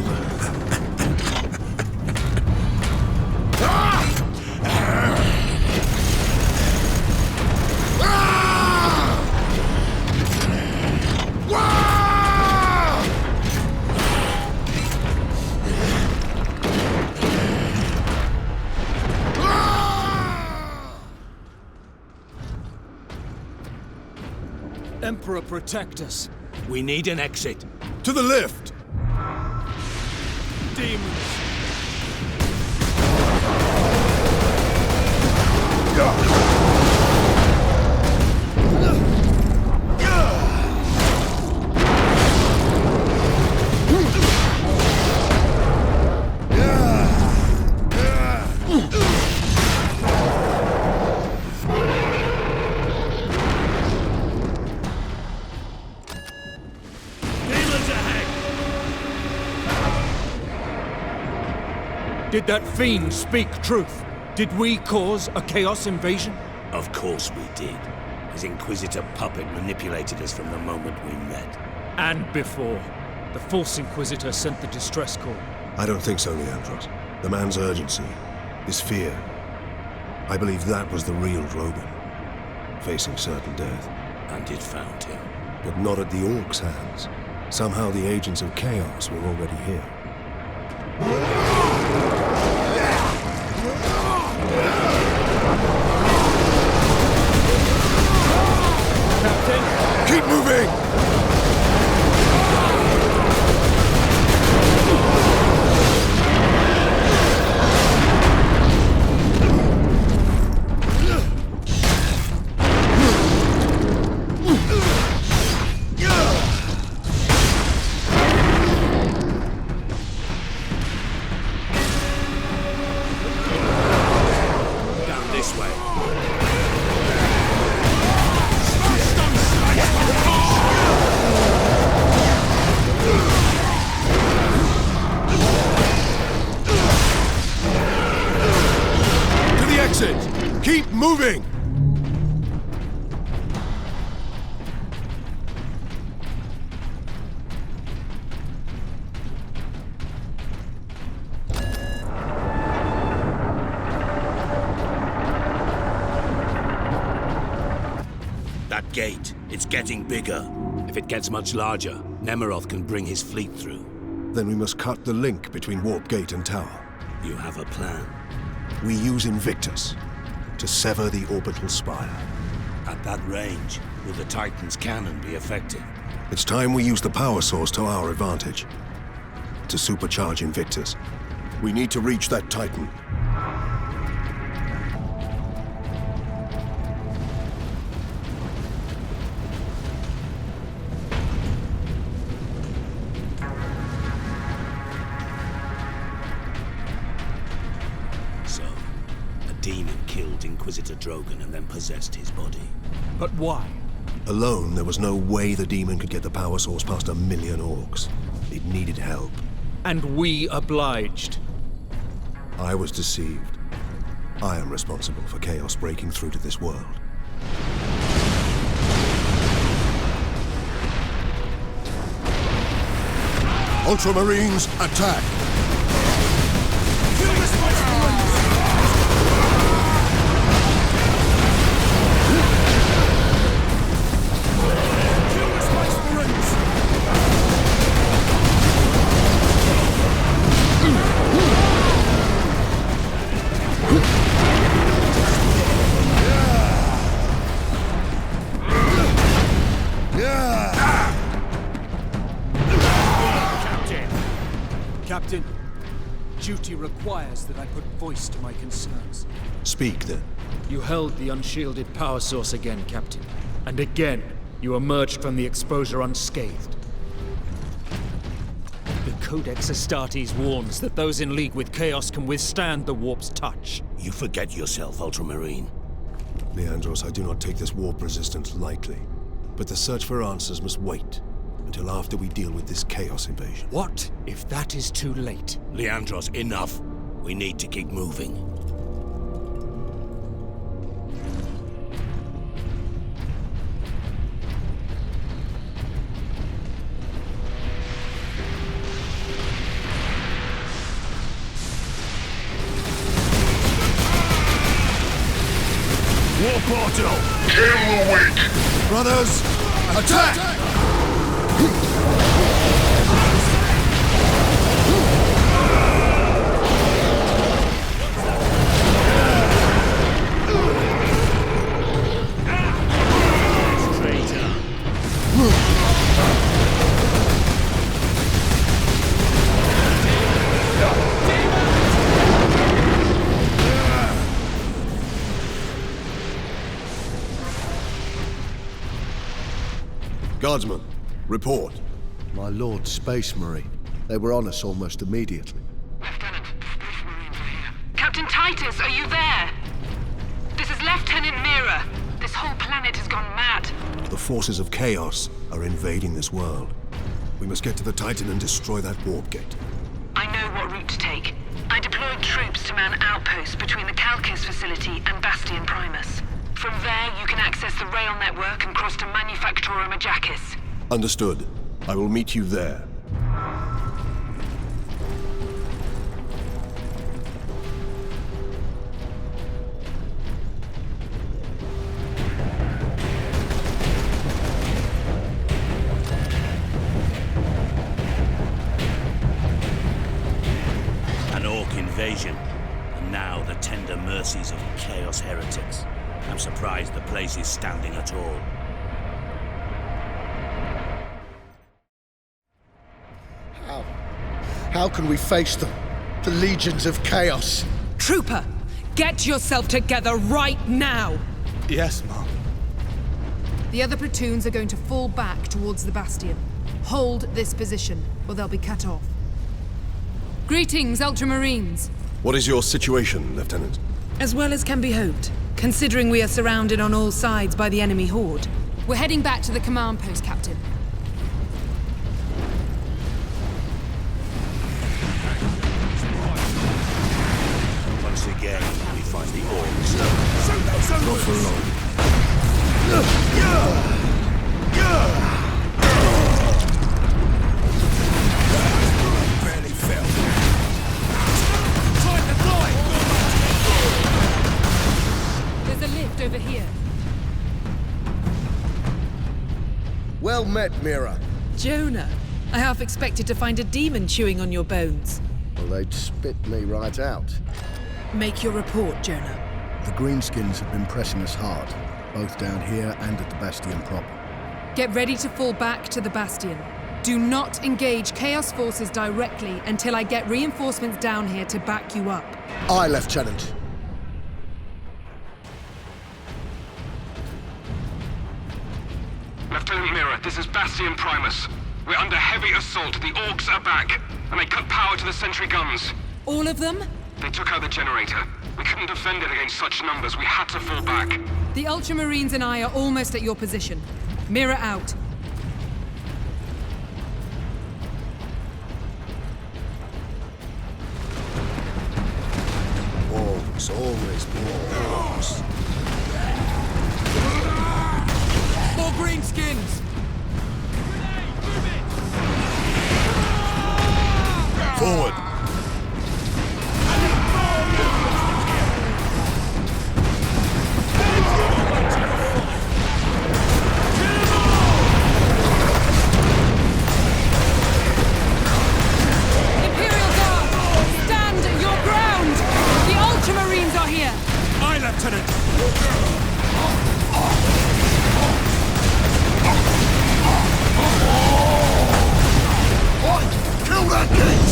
Emperor, protect us. We need an exit. To the left! Demons! Did that fiend speak truth? Did we cause a Chaos invasion? Of course we did. His Inquisitor puppet manipulated us from the moment we met. And before. The false Inquisitor sent the distress call. I don't think so, Leandros. The man's urgency, his fear. I believe that was the real Drogon, facing certain death. And it found him. But not at the Orcs' hands. Somehow the agents of Chaos were already here. Captain! Keep moving! Keep moving! That gate, it's getting bigger. If it gets much larger, Nemeroth can bring his fleet through. Then we must cut the link between Warp Gate and Tower. You have a plan? We use Invictus to sever the orbital spire. At that range, will the Titan's cannon be effective? It's time we use the power source to our advantage. To supercharge Invictus, we need to reach that Titan. killed Inquisitor Drogon and then possessed his body. But why? Alone, there was no way the demon could get the power source past 1 million orcs. It needed help. And we obliged. I was deceived. I am responsible for chaos breaking through to this world. Ultramarines, attack! Kill this much Marines! Kill this much Marines! Captain, duty requires that I put voice to my concerns. Speak, then. You held the unshielded power source again, Captain. And again, you emerged from the exposure unscathed. The Codex Astartes warns that those in league with Chaos can withstand the warp's touch. You forget yourself, Ultramarine. Leandros, I do not take this warp resistance lightly. But the search for answers must wait until after we deal with this Chaos invasion. What if that is too late? Leandros, enough. We need to keep moving. War portal! Kill the weak! Brothers, attack! Guardsman, report. My Lord Space Marine. They were on us almost immediately. Lieutenant, Space Marines are here. Captain Titus, are you there? This is Lieutenant Mira. This whole planet has gone mad. The forces of Chaos are invading this world. We must get to the Titan and destroy that warp gate. I know what route to take. I deployed troops to man outposts between the Calcus facility and Bastion Primus. From there, you can access the rail network and cross to Manufactura Majakis. Understood. I will meet you there. An Orc invasion, and now the tender mercies of Chaos heretics. I'm surprised the place is standing at all. How can we face them? The legions of Chaos. Trooper, get yourself together right now! Yes, Mom. The other platoons are going to fall back towards the Bastion. Hold this position, or they'll be cut off. Greetings, Ultramarines. What is your situation, Lieutenant? As well as can be hoped, considering we are surrounded on all sides by the enemy horde. We're heading back to the command post, Captain. Once again, we find the Orcs. Not for long. Barely fell. Time to fly! There's a lift over here. Well met, Mira. Jonah, I half expected to find a demon chewing on your bones. Well, they'd spit me right out. Make your report, Jonah. The Greenskins have been pressing us hard, both down here and at the Bastion proper. Get ready to fall back to the Bastion. Do not engage Chaos forces directly until I get reinforcements down here to back you up. Aye, Lieutenant. Lieutenant Mira, this is Bastion Primus. We're under heavy assault. The Orcs are back, and they cut power to the sentry guns. All of them? They took out the generator. We couldn't defend it against such numbers. We had to fall back. The Ultramarines and I are almost at your position. Mirror out. Orcs, always more orcs. More greenskins! Forward! Imperial Guard! Stand your ground! The Ultramarines are here! Aye, Lieutenant! Kill that gate!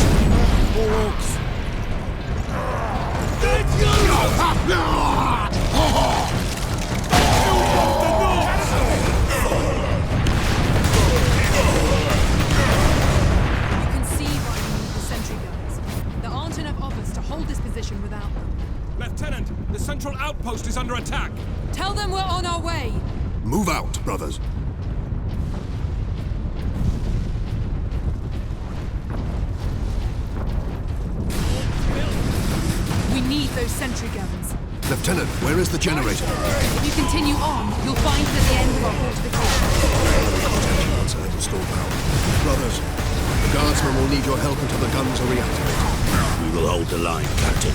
More orcs! You can see why we need the sentry guns. There aren't enough of us to hold this position without them. Lieutenant, the central outpost is under attack! Tell them we're on our way! Move out, brothers. We need those sentry guns. Lieutenant, where is the generator? If you continue on, you'll find it at the end of our fortification. Protection outside to store power. Brothers, the guardsmen will need your help until the guns are reactivated. We will hold the line, Captain.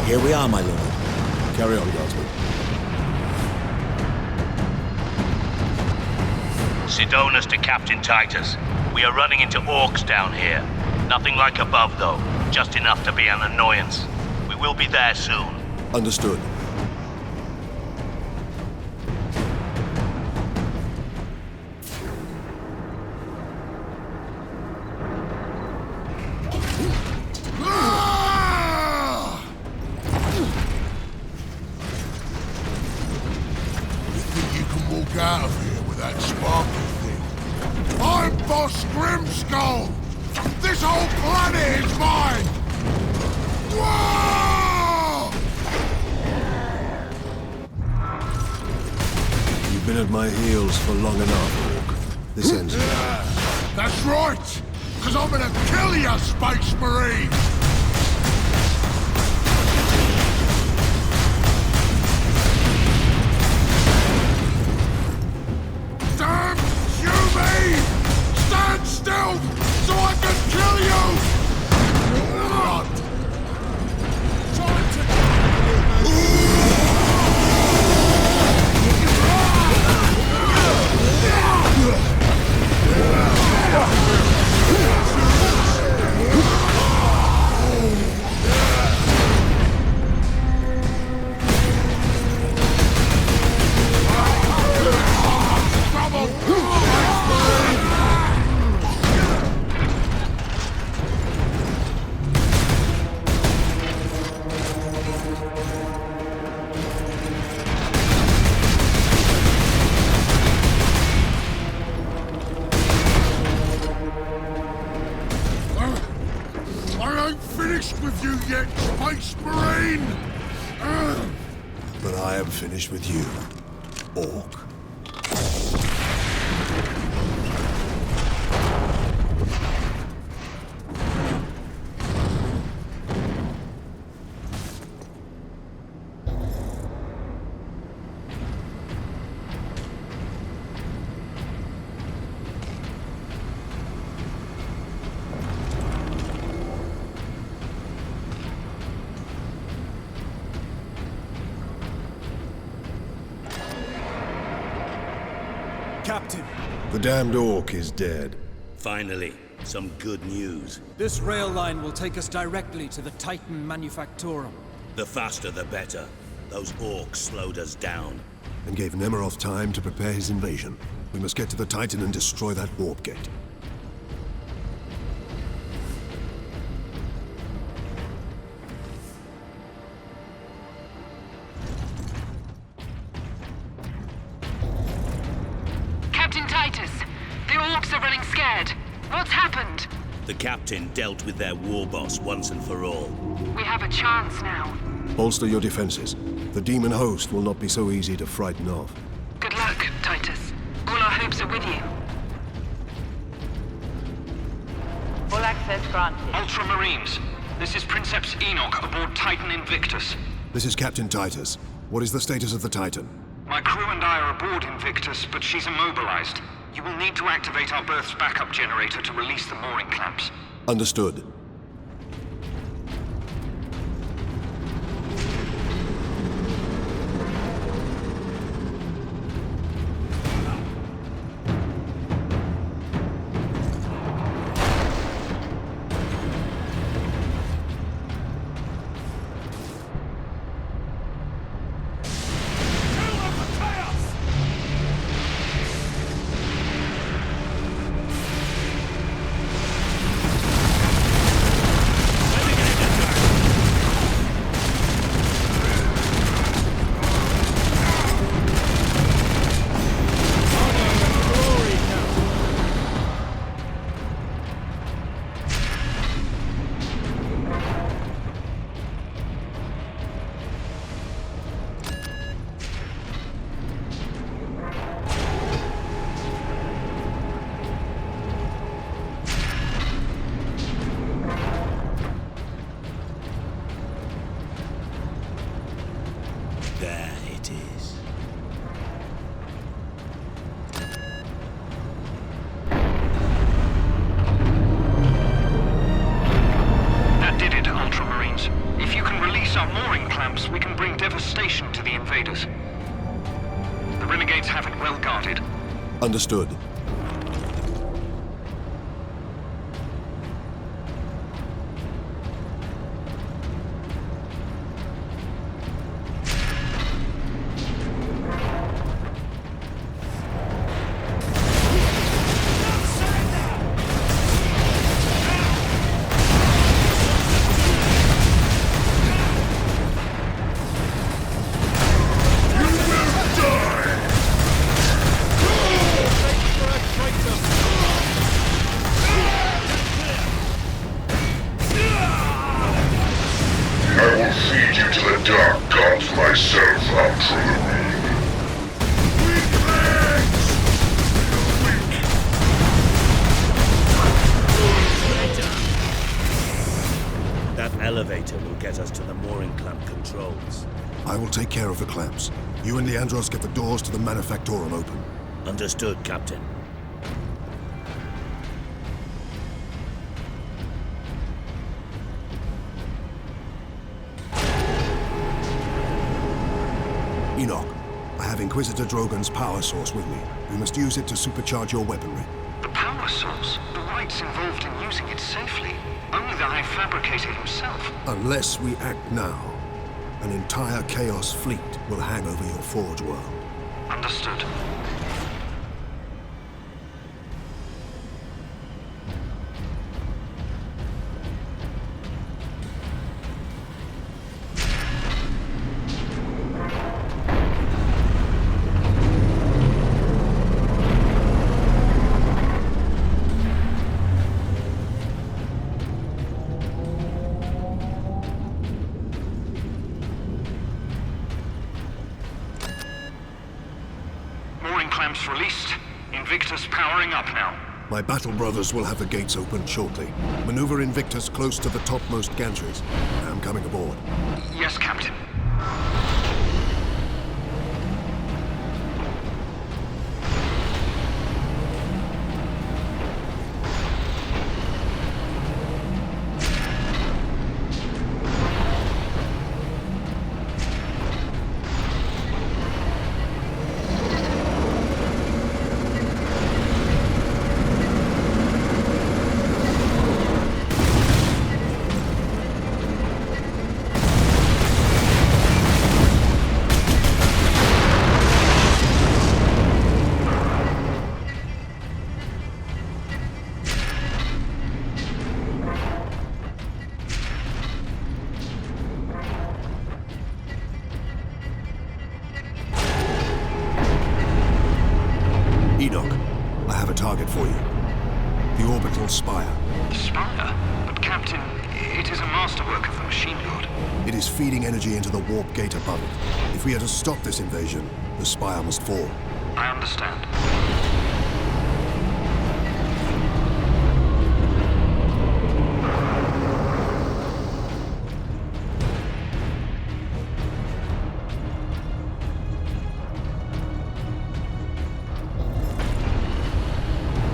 Here we are, my lord. Carry on, guardsmen. Sidonus to Captain Titus. We are running into orcs down here. Nothing like above, though. Just enough to be an annoyance. We will be there soon. Understood. Out of here with that sparky thing. I'm Boss Grimskull! This whole planet is mine! Whoa! You've been at my heels for long enough, Orc. This ends here. That's right! Because I'm gonna kill you, Space Marine! Damn you me! Stand still so I can kill you! With you yet, Space Marine! But I am finished with you, Orc. Captain. The damned orc is dead. Finally, some good news. This rail line will take us directly to the Titan Manufactorum. The faster the better. Those orcs slowed us down. And gave Nemeroth time to prepare his invasion. We must get to the Titan and destroy that warp gate. Captain Titus, the orcs are running scared. What's happened? The captain dealt with their war boss once and for all. We have a chance now. Bolster your defenses. The demon host will not be so easy to frighten off. Good luck, Titus. All our hopes are with you. Full access granted. Ultramarines, this is Princeps Enoch aboard Titan Invictus. This is Captain Titus. What is the status of the Titan? My crew and I are aboard Invictus, but she's immobilized. You will need to activate our berth's backup generator to release the mooring clamps. Understood. There it is. That did it, Ultramarines. If you can release our mooring clamps, we can bring devastation to the invaders. The renegades have it well guarded. Understood. Elevator will get us to the mooring clamp controls. I will take care of the clamps. You and Leandros get the doors to the Manufactorum open. Understood, Captain. Enoch, I have Inquisitor Drogon's power source with me. We must use it to supercharge your weaponry. The power source? The rites involved in using it safely. Only the High Fabricator himself. Unless we act now, an entire Chaos fleet will hang over your Forge World. Understood. Released. Invictus powering up now. My battle brothers will have the gates opened shortly. Maneuver Invictus close to the topmost gantries. I'm coming aboard. Yes, Captain. target for you. The orbital spire. The Spire? But Captain, it is a masterwork of the machine god. It is feeding energy into the warp gate above it. If we are to stop this invasion, the spire must fall. I understand.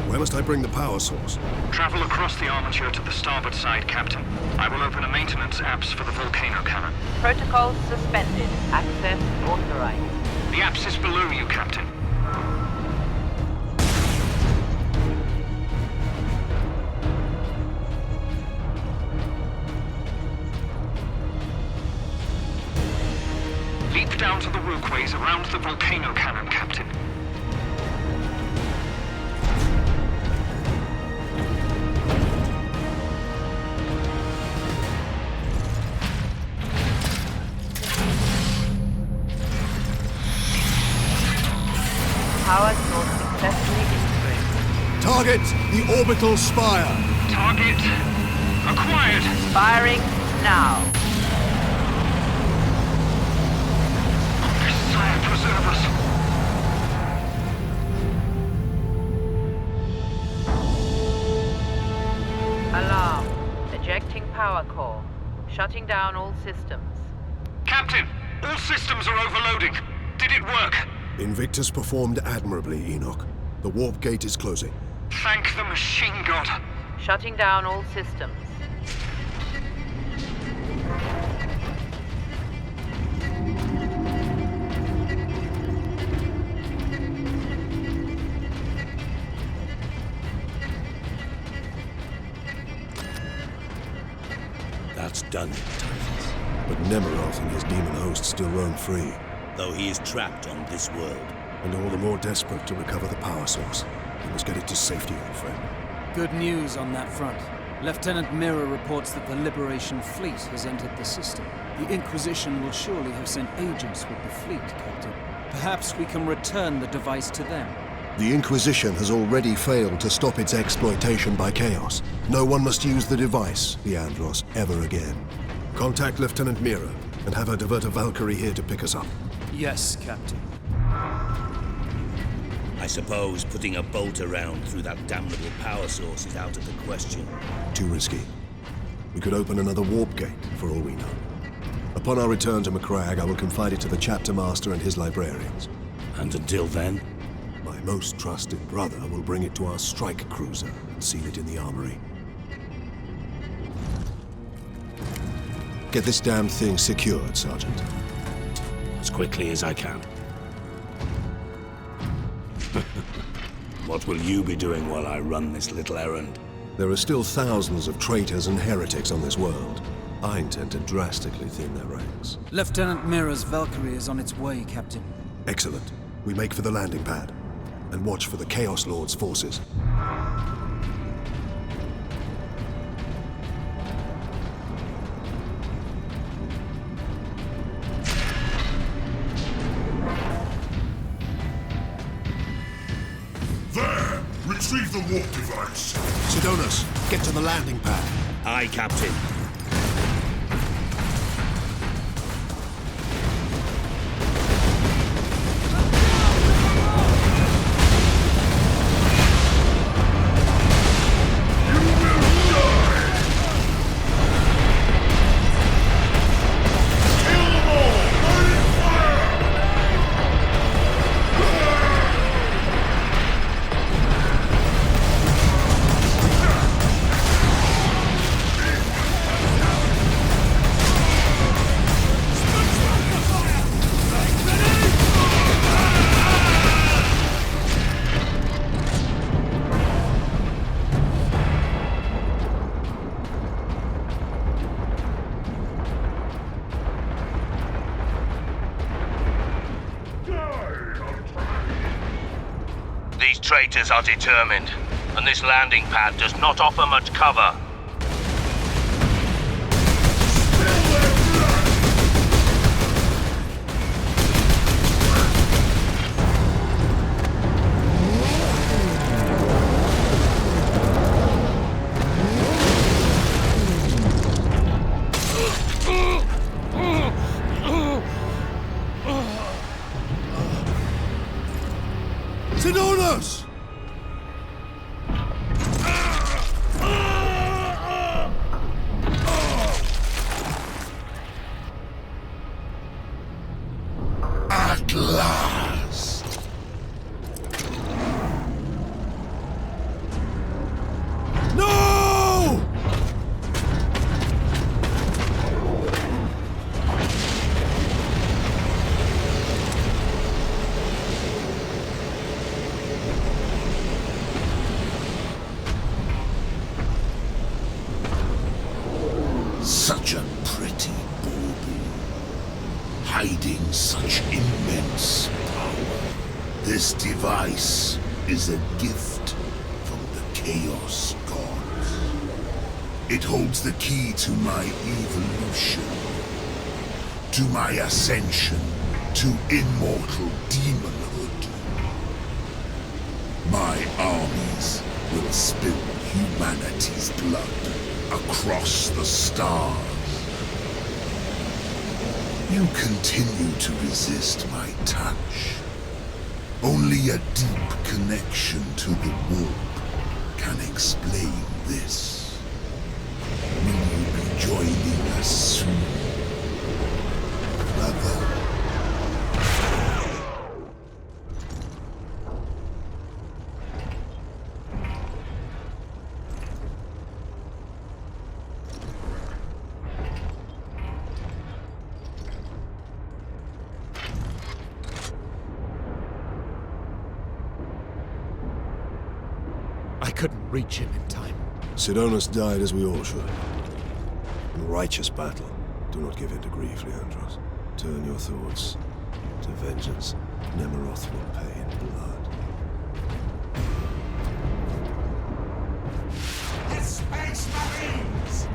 Where must I bring the power source? Travel across the armature to the starboard side, Captain. I will open a maintenance apse for the volcano cannon. Protocols suspended. Access authorized. The apse is below you, Captain. Leap down to the walkways around the volcano cannon, Captain. Power source successfully integrated. Target the orbital spire. Target acquired. Firing now. Messiah, preserve us. Alarm. Ejecting power core. Shutting down all systems. Captain, all systems are overloading. Did it work? Invictus performed admirably, Enoch. The warp gate is closing. Thank the machine god. Shutting down all systems. That's done it, Titans. But Nemeroth and his demon host still roam free. Though he is trapped on this world. And all the more desperate to recover the power source. We must get it to safety, old friend. Good news on that front. Lieutenant Mirror reports that the Liberation fleet has entered the system. The Inquisition will surely have sent agents with the fleet, Captain. Perhaps we can return the device to them. The Inquisition has already failed to stop its exploitation by Chaos. No one must use the device, Leandros, ever again. Contact Lieutenant Mira and have her divert a Valkyrie here to pick us up. Yes, Captain. I suppose putting a bolt around through that damnable power source is out of the question. Too risky. We could open another warp gate, for all we know. Upon our return to Macragge, I will confide it to the Chapter Master and his librarians. And until then? My most trusted brother will bring it to our strike cruiser and seal it in the armory. Get this damn thing secured, Sergeant. As quickly as I can. What will you be doing while I run this little errand? There are still thousands of traitors and heretics on this world. I intend to drastically thin their ranks. Lieutenant Mira's Valkyrie is on its way, Captain. Excellent. We make for the landing pad. And watch for the Chaos Lord's forces. There! Retrieve the warp device. Sidonis, get to the landing pad. Aye, Captain. These traitors are determined, and this landing pad does not offer much cover. Sidonus! At last! No! Such a pretty bauble, hiding such immense power. This device is a gift from the Chaos Gods. It holds the key to my evolution, to my ascension to immortal demonhood. My armies will spill humanity's blood across the stars. You continue to resist my touch. Only a deep connection to the warp can explain this. Will you be joining us soon, brother? I couldn't reach him in time. Sidonus died as we all should. In righteous battle, do not give in to grief, Leandros. Turn your thoughts to vengeance. Nemeroth will pay in blood. The Space Marines!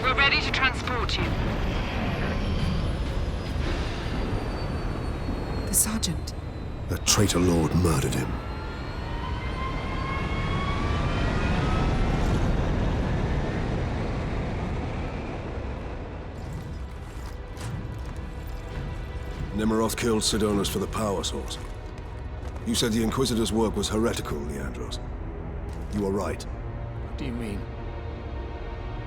We're ready to transport you. The Sergeant. The traitor lord murdered him. Nemeroth killed Sidonus for the power source. You said the Inquisitor's work was heretical, Leandros. You were right. What do you mean?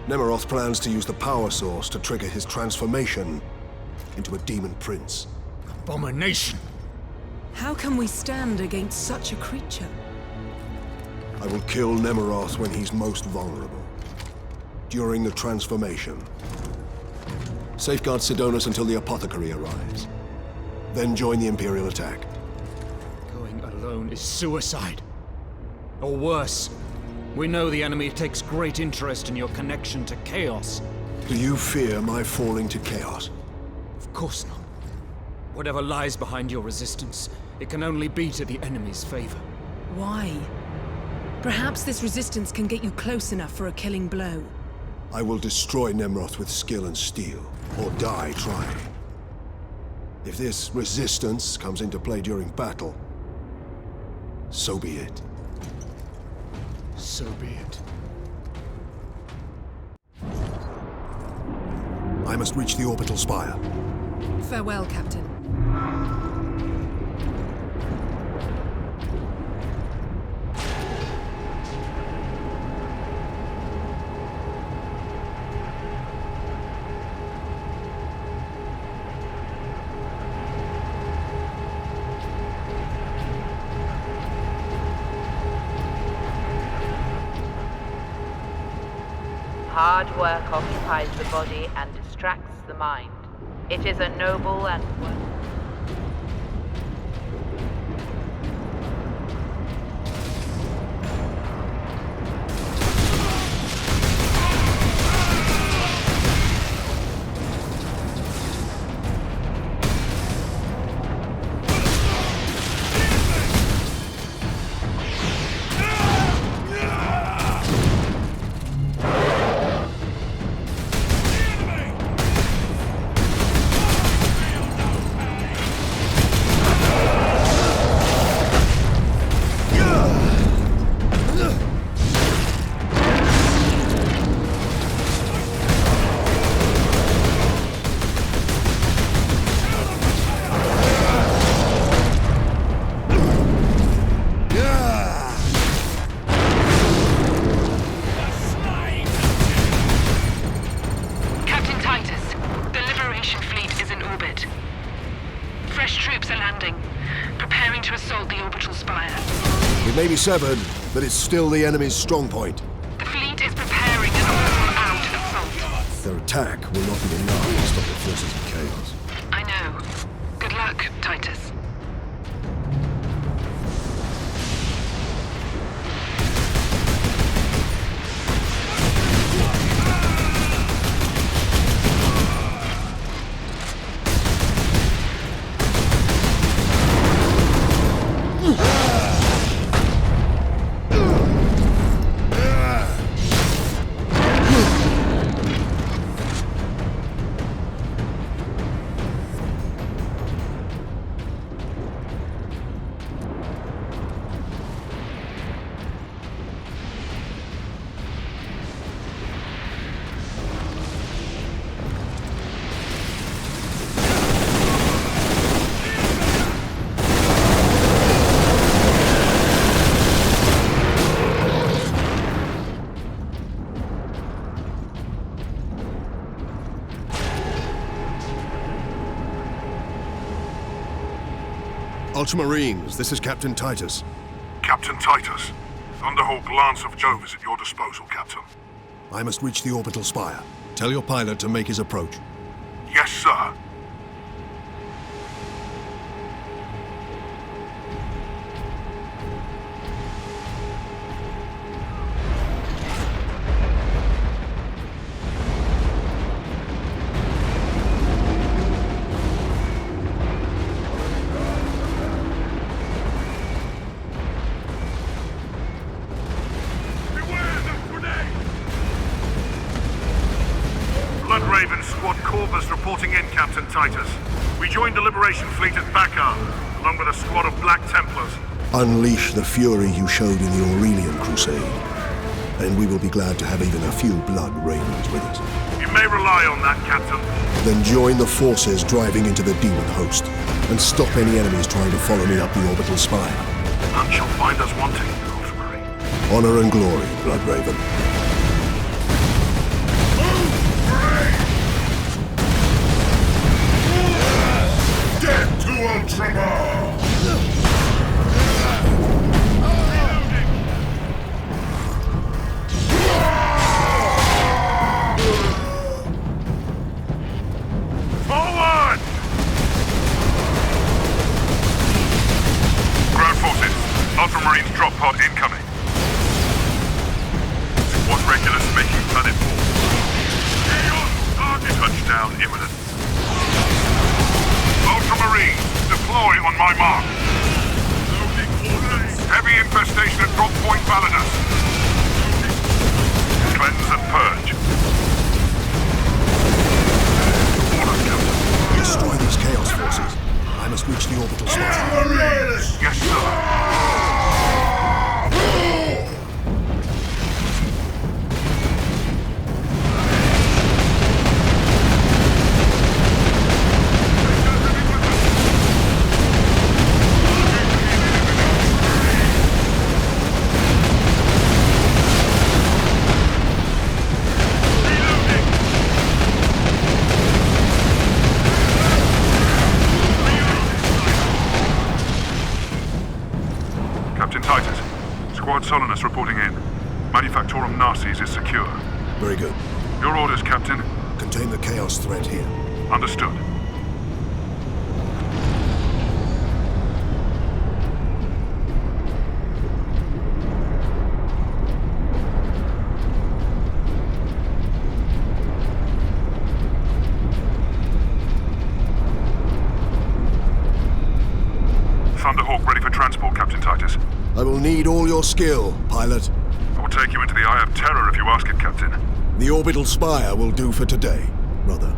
Nemeroth plans to use the power source to trigger his transformation into a demon prince. Abomination! How can we stand against such a creature? I will kill Nemeroth when he's most vulnerable. During the transformation. Safeguard Sidonus until the apothecary arrives. Then join the Imperial attack. Going alone is suicide. Or worse, we know the enemy takes great interest in your connection to Chaos. Do you fear my falling to Chaos? Of course not. Whatever lies behind your resistance, it can only be to the enemy's favor. Why? Perhaps this resistance can get you close enough for a killing blow. I will destroy Nemeroth with skill and steel, or die trying. If this resistance comes into play during battle, so be it. So be it. I must reach the orbital spire. Farewell, Captain. Hard work occupies the body and distracts the mind. It is a noble and severed, but it's still the enemy's strong point. The fleet is preparing an all-out assault. Their attack will not be enough to stop the forces of chaos. I know. Good luck, Titus. Ultramarines, this is Captain Titus. Captain Titus, Thunderhawk Lance of Jove is at your disposal, Captain. I must reach the orbital spire. Tell your pilot to make his approach. Yes, sir. Titus. We joined the Liberation Fleet at Bakar, along with a squad of Black Templars. Unleash the fury you showed in the Aurelian Crusade, and we will be glad to have even a few Blood Ravens with us. You may rely on that, Captain. Then join the forces driving into the Demon host, and stop any enemies trying to follow me up the orbital spire. None shall find us wanting, Ultramarine. Honor and glory, Blood Raven. Death to Ultramar! Forward! Ground forces, Ultramarines drop pod incoming. Squad regulars making Planetfall. Target touchdown imminent. Ultramarines, deploy on my mark. Heavy infestation at drop point Validus. Cleanse and purge. Orders, Captain. Destroy these Chaos forces. I must reach the orbital spire. Yes, sir. Solonus reporting in. Manufactorum Narses is secure. Very good. Your orders, Captain. Contain the Chaos threat here. Understood. Thunderhawk ready for transport, Captain Titus. I will need all your skill, pilot. I will take you into the Eye of Terror if you ask it, Captain. The orbital spire will do for today, brother.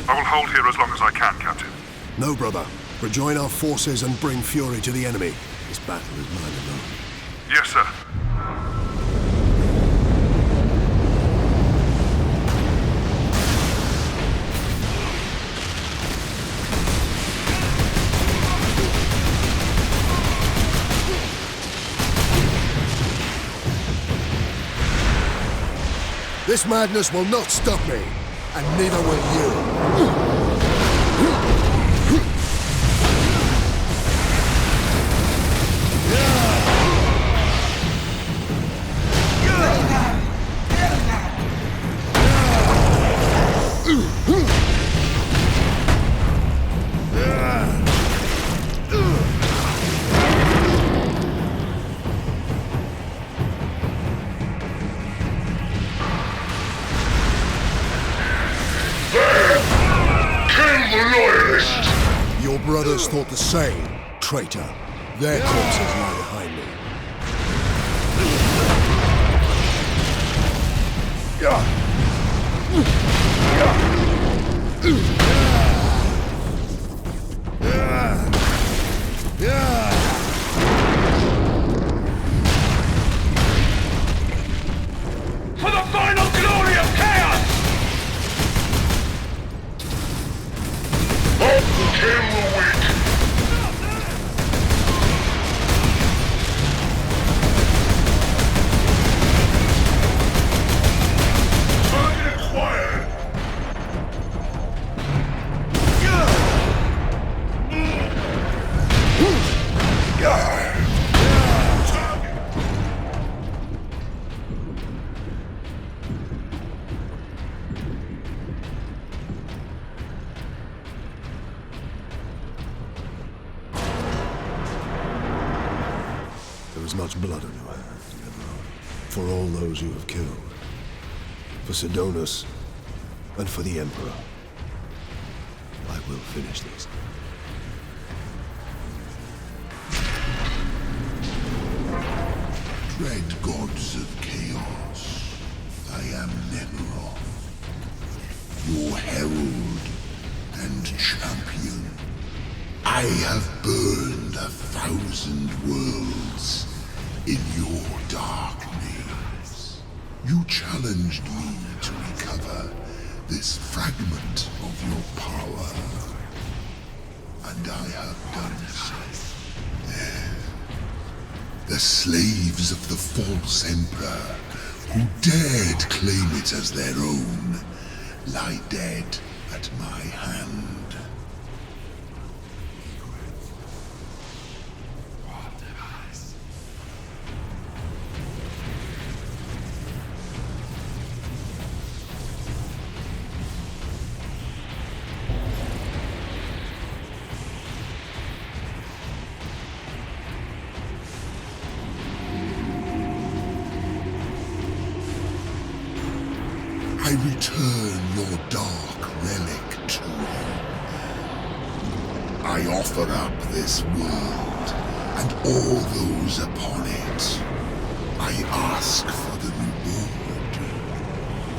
I will hold here as long as I can, Captain. No, brother. Rejoin our forces and bring fury to the enemy. This battle is mine alone. Yes, sir. This madness will not stop me, and neither will you. Your brothers thought the same, traitor. Their corpses lie behind me. For the final glory of chaos! Kill the weak! Target acquired! There is much blood on your hands, Epilogue. For all those you have killed. For Sidonus, and for the Emperor. I will finish this. Dread gods of chaos, I am Nemeroth, your herald and champion. I have burned 1,000 worlds in your dark maze. You challenged me to recover this fragment of your power, and I have done so. The slaves of the false emperor, who dared claim it as their own, lie dead at my hand. I return your dark relic to you. I offer up this world and all those upon it. I ask for the reward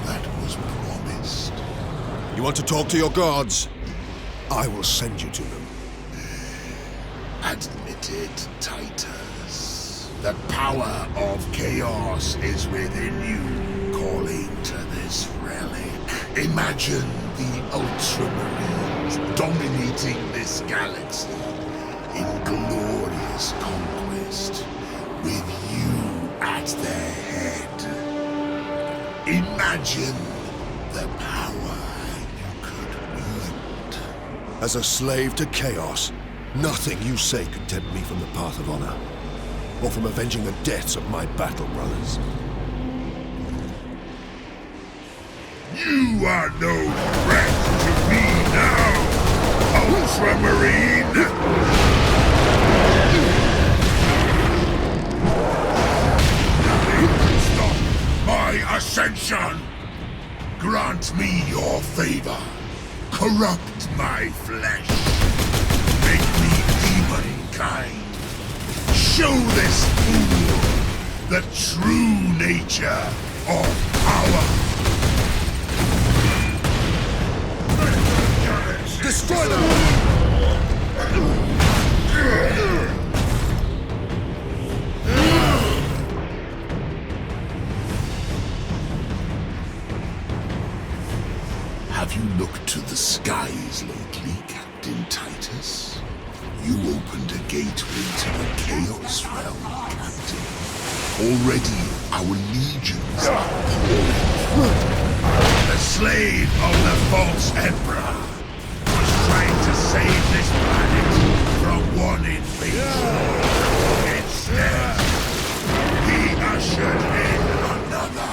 that was promised. You want to talk to your gods? I will send you to them. Admit it, Titus. The power of chaos is within you, calling to this relic. Imagine the Ultramarines dominating this galaxy in glorious conquest, with you at their head. Imagine the power you could wield. As a slave to chaos, nothing you say could tempt me from the path of honor, or from avenging the deaths of my battle brothers. You are no threat to me now, Ultramarine! Nothing can stop my ascension! Grant me your favor. Corrupt my flesh. Make me demonkind. Show this fool the true nature of power. Destroy them! Have you looked to the skies lately, Captain Titus? You opened a gateway to the Chaos Realm, Captain. Already our legions are pouring through. The slave of the false Emperor was trying to save this planet from one invasion. Instead, he ushered in another.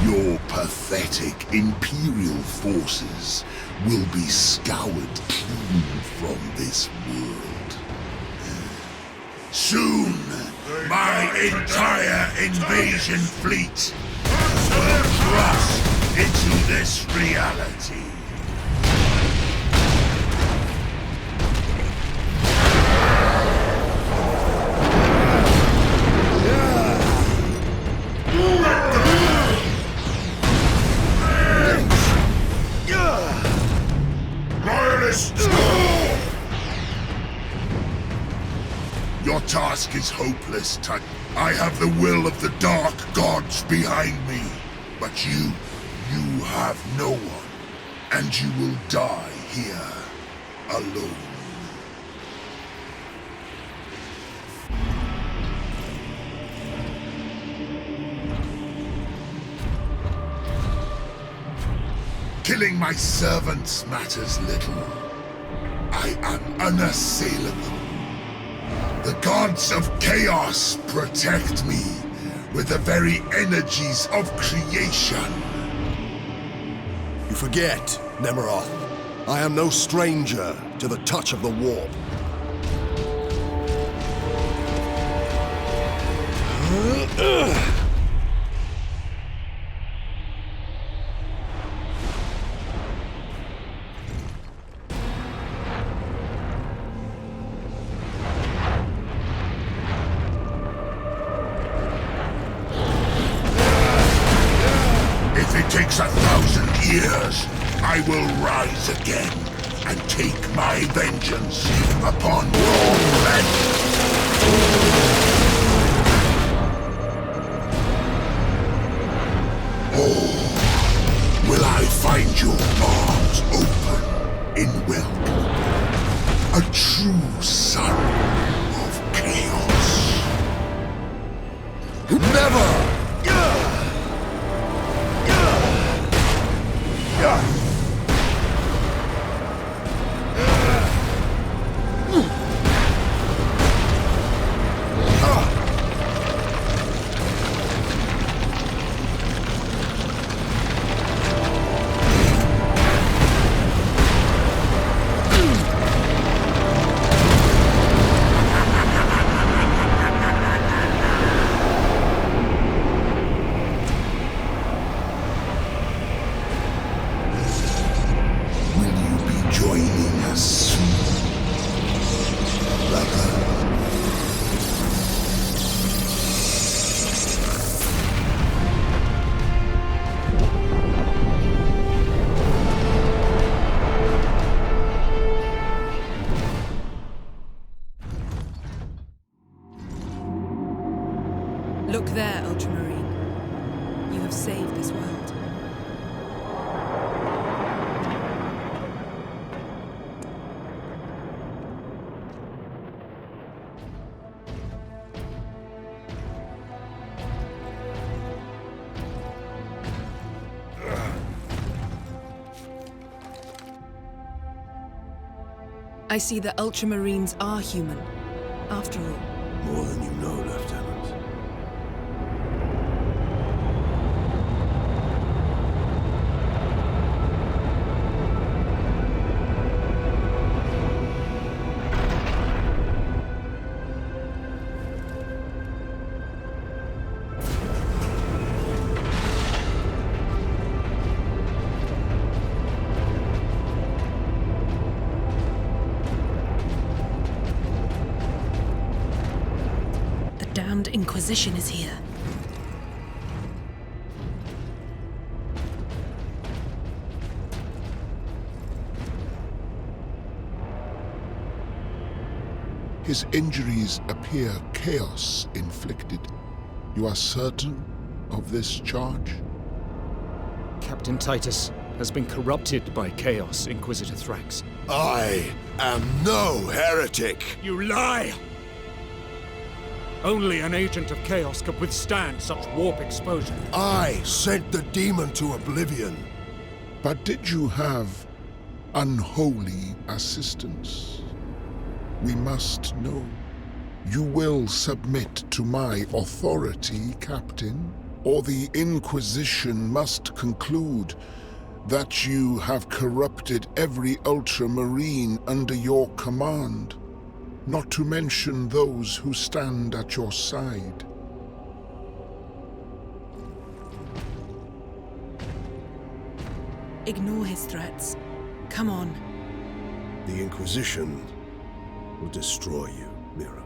Your pathetic Imperial forces will be scoured clean from this world. Soon, my entire invasion fleet will cross into this reality. Your task is hopeless, Titus. I have the will of the Dark Gods behind me. But you have no one. And you will die here, alone. Killing my servants matters little. I am unassailable. The gods of chaos protect me with the very energies of creation. You forget, Nemeroth. I am no stranger to the touch of the warp. If it takes 1,000 years, I will rise again and take my vengeance upon your men. Or will I find your arms open in welcome? A true son of chaos. Never! Look there, Ultramarine. You have saved this world. I see the Ultramarines are human, after all. More than you know, Lieutenant. Inquisition is here. His injuries appear chaos inflicted. You are certain of this charge? Captain Titus has been corrupted by chaos, Inquisitor Thrax. I am no heretic! You lie! Only an agent of chaos could withstand such warp exposure. I sent the demon to oblivion. But did you have unholy assistance? We must know. You will submit to my authority, Captain, or the Inquisition must conclude that you have corrupted every Ultramarine under your command. Not to mention those who stand at your side. Ignore his threats. Come on. The Inquisition will destroy you, Mira,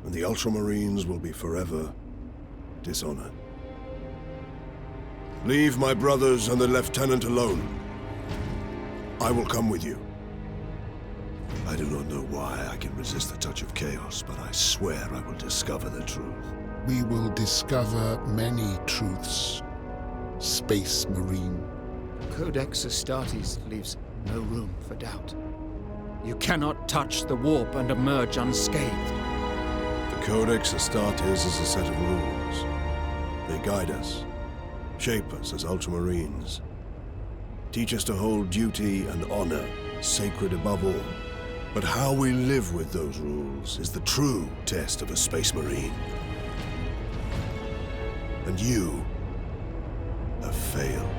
and the Ultramarines will be forever dishonored. Leave my brothers and the Lieutenant alone. I will come with you. I do not know why I can resist the touch of chaos, but I swear I will discover the truth. We will discover many truths, Space Marine. Codex Astartes leaves no room for doubt. You cannot touch the warp and emerge unscathed. The Codex Astartes is a set of rules. They guide us, shape us as Ultramarines, teach us to hold duty and honor sacred above all. But how we live with those rules is the true test of a Space Marine. And you have failed.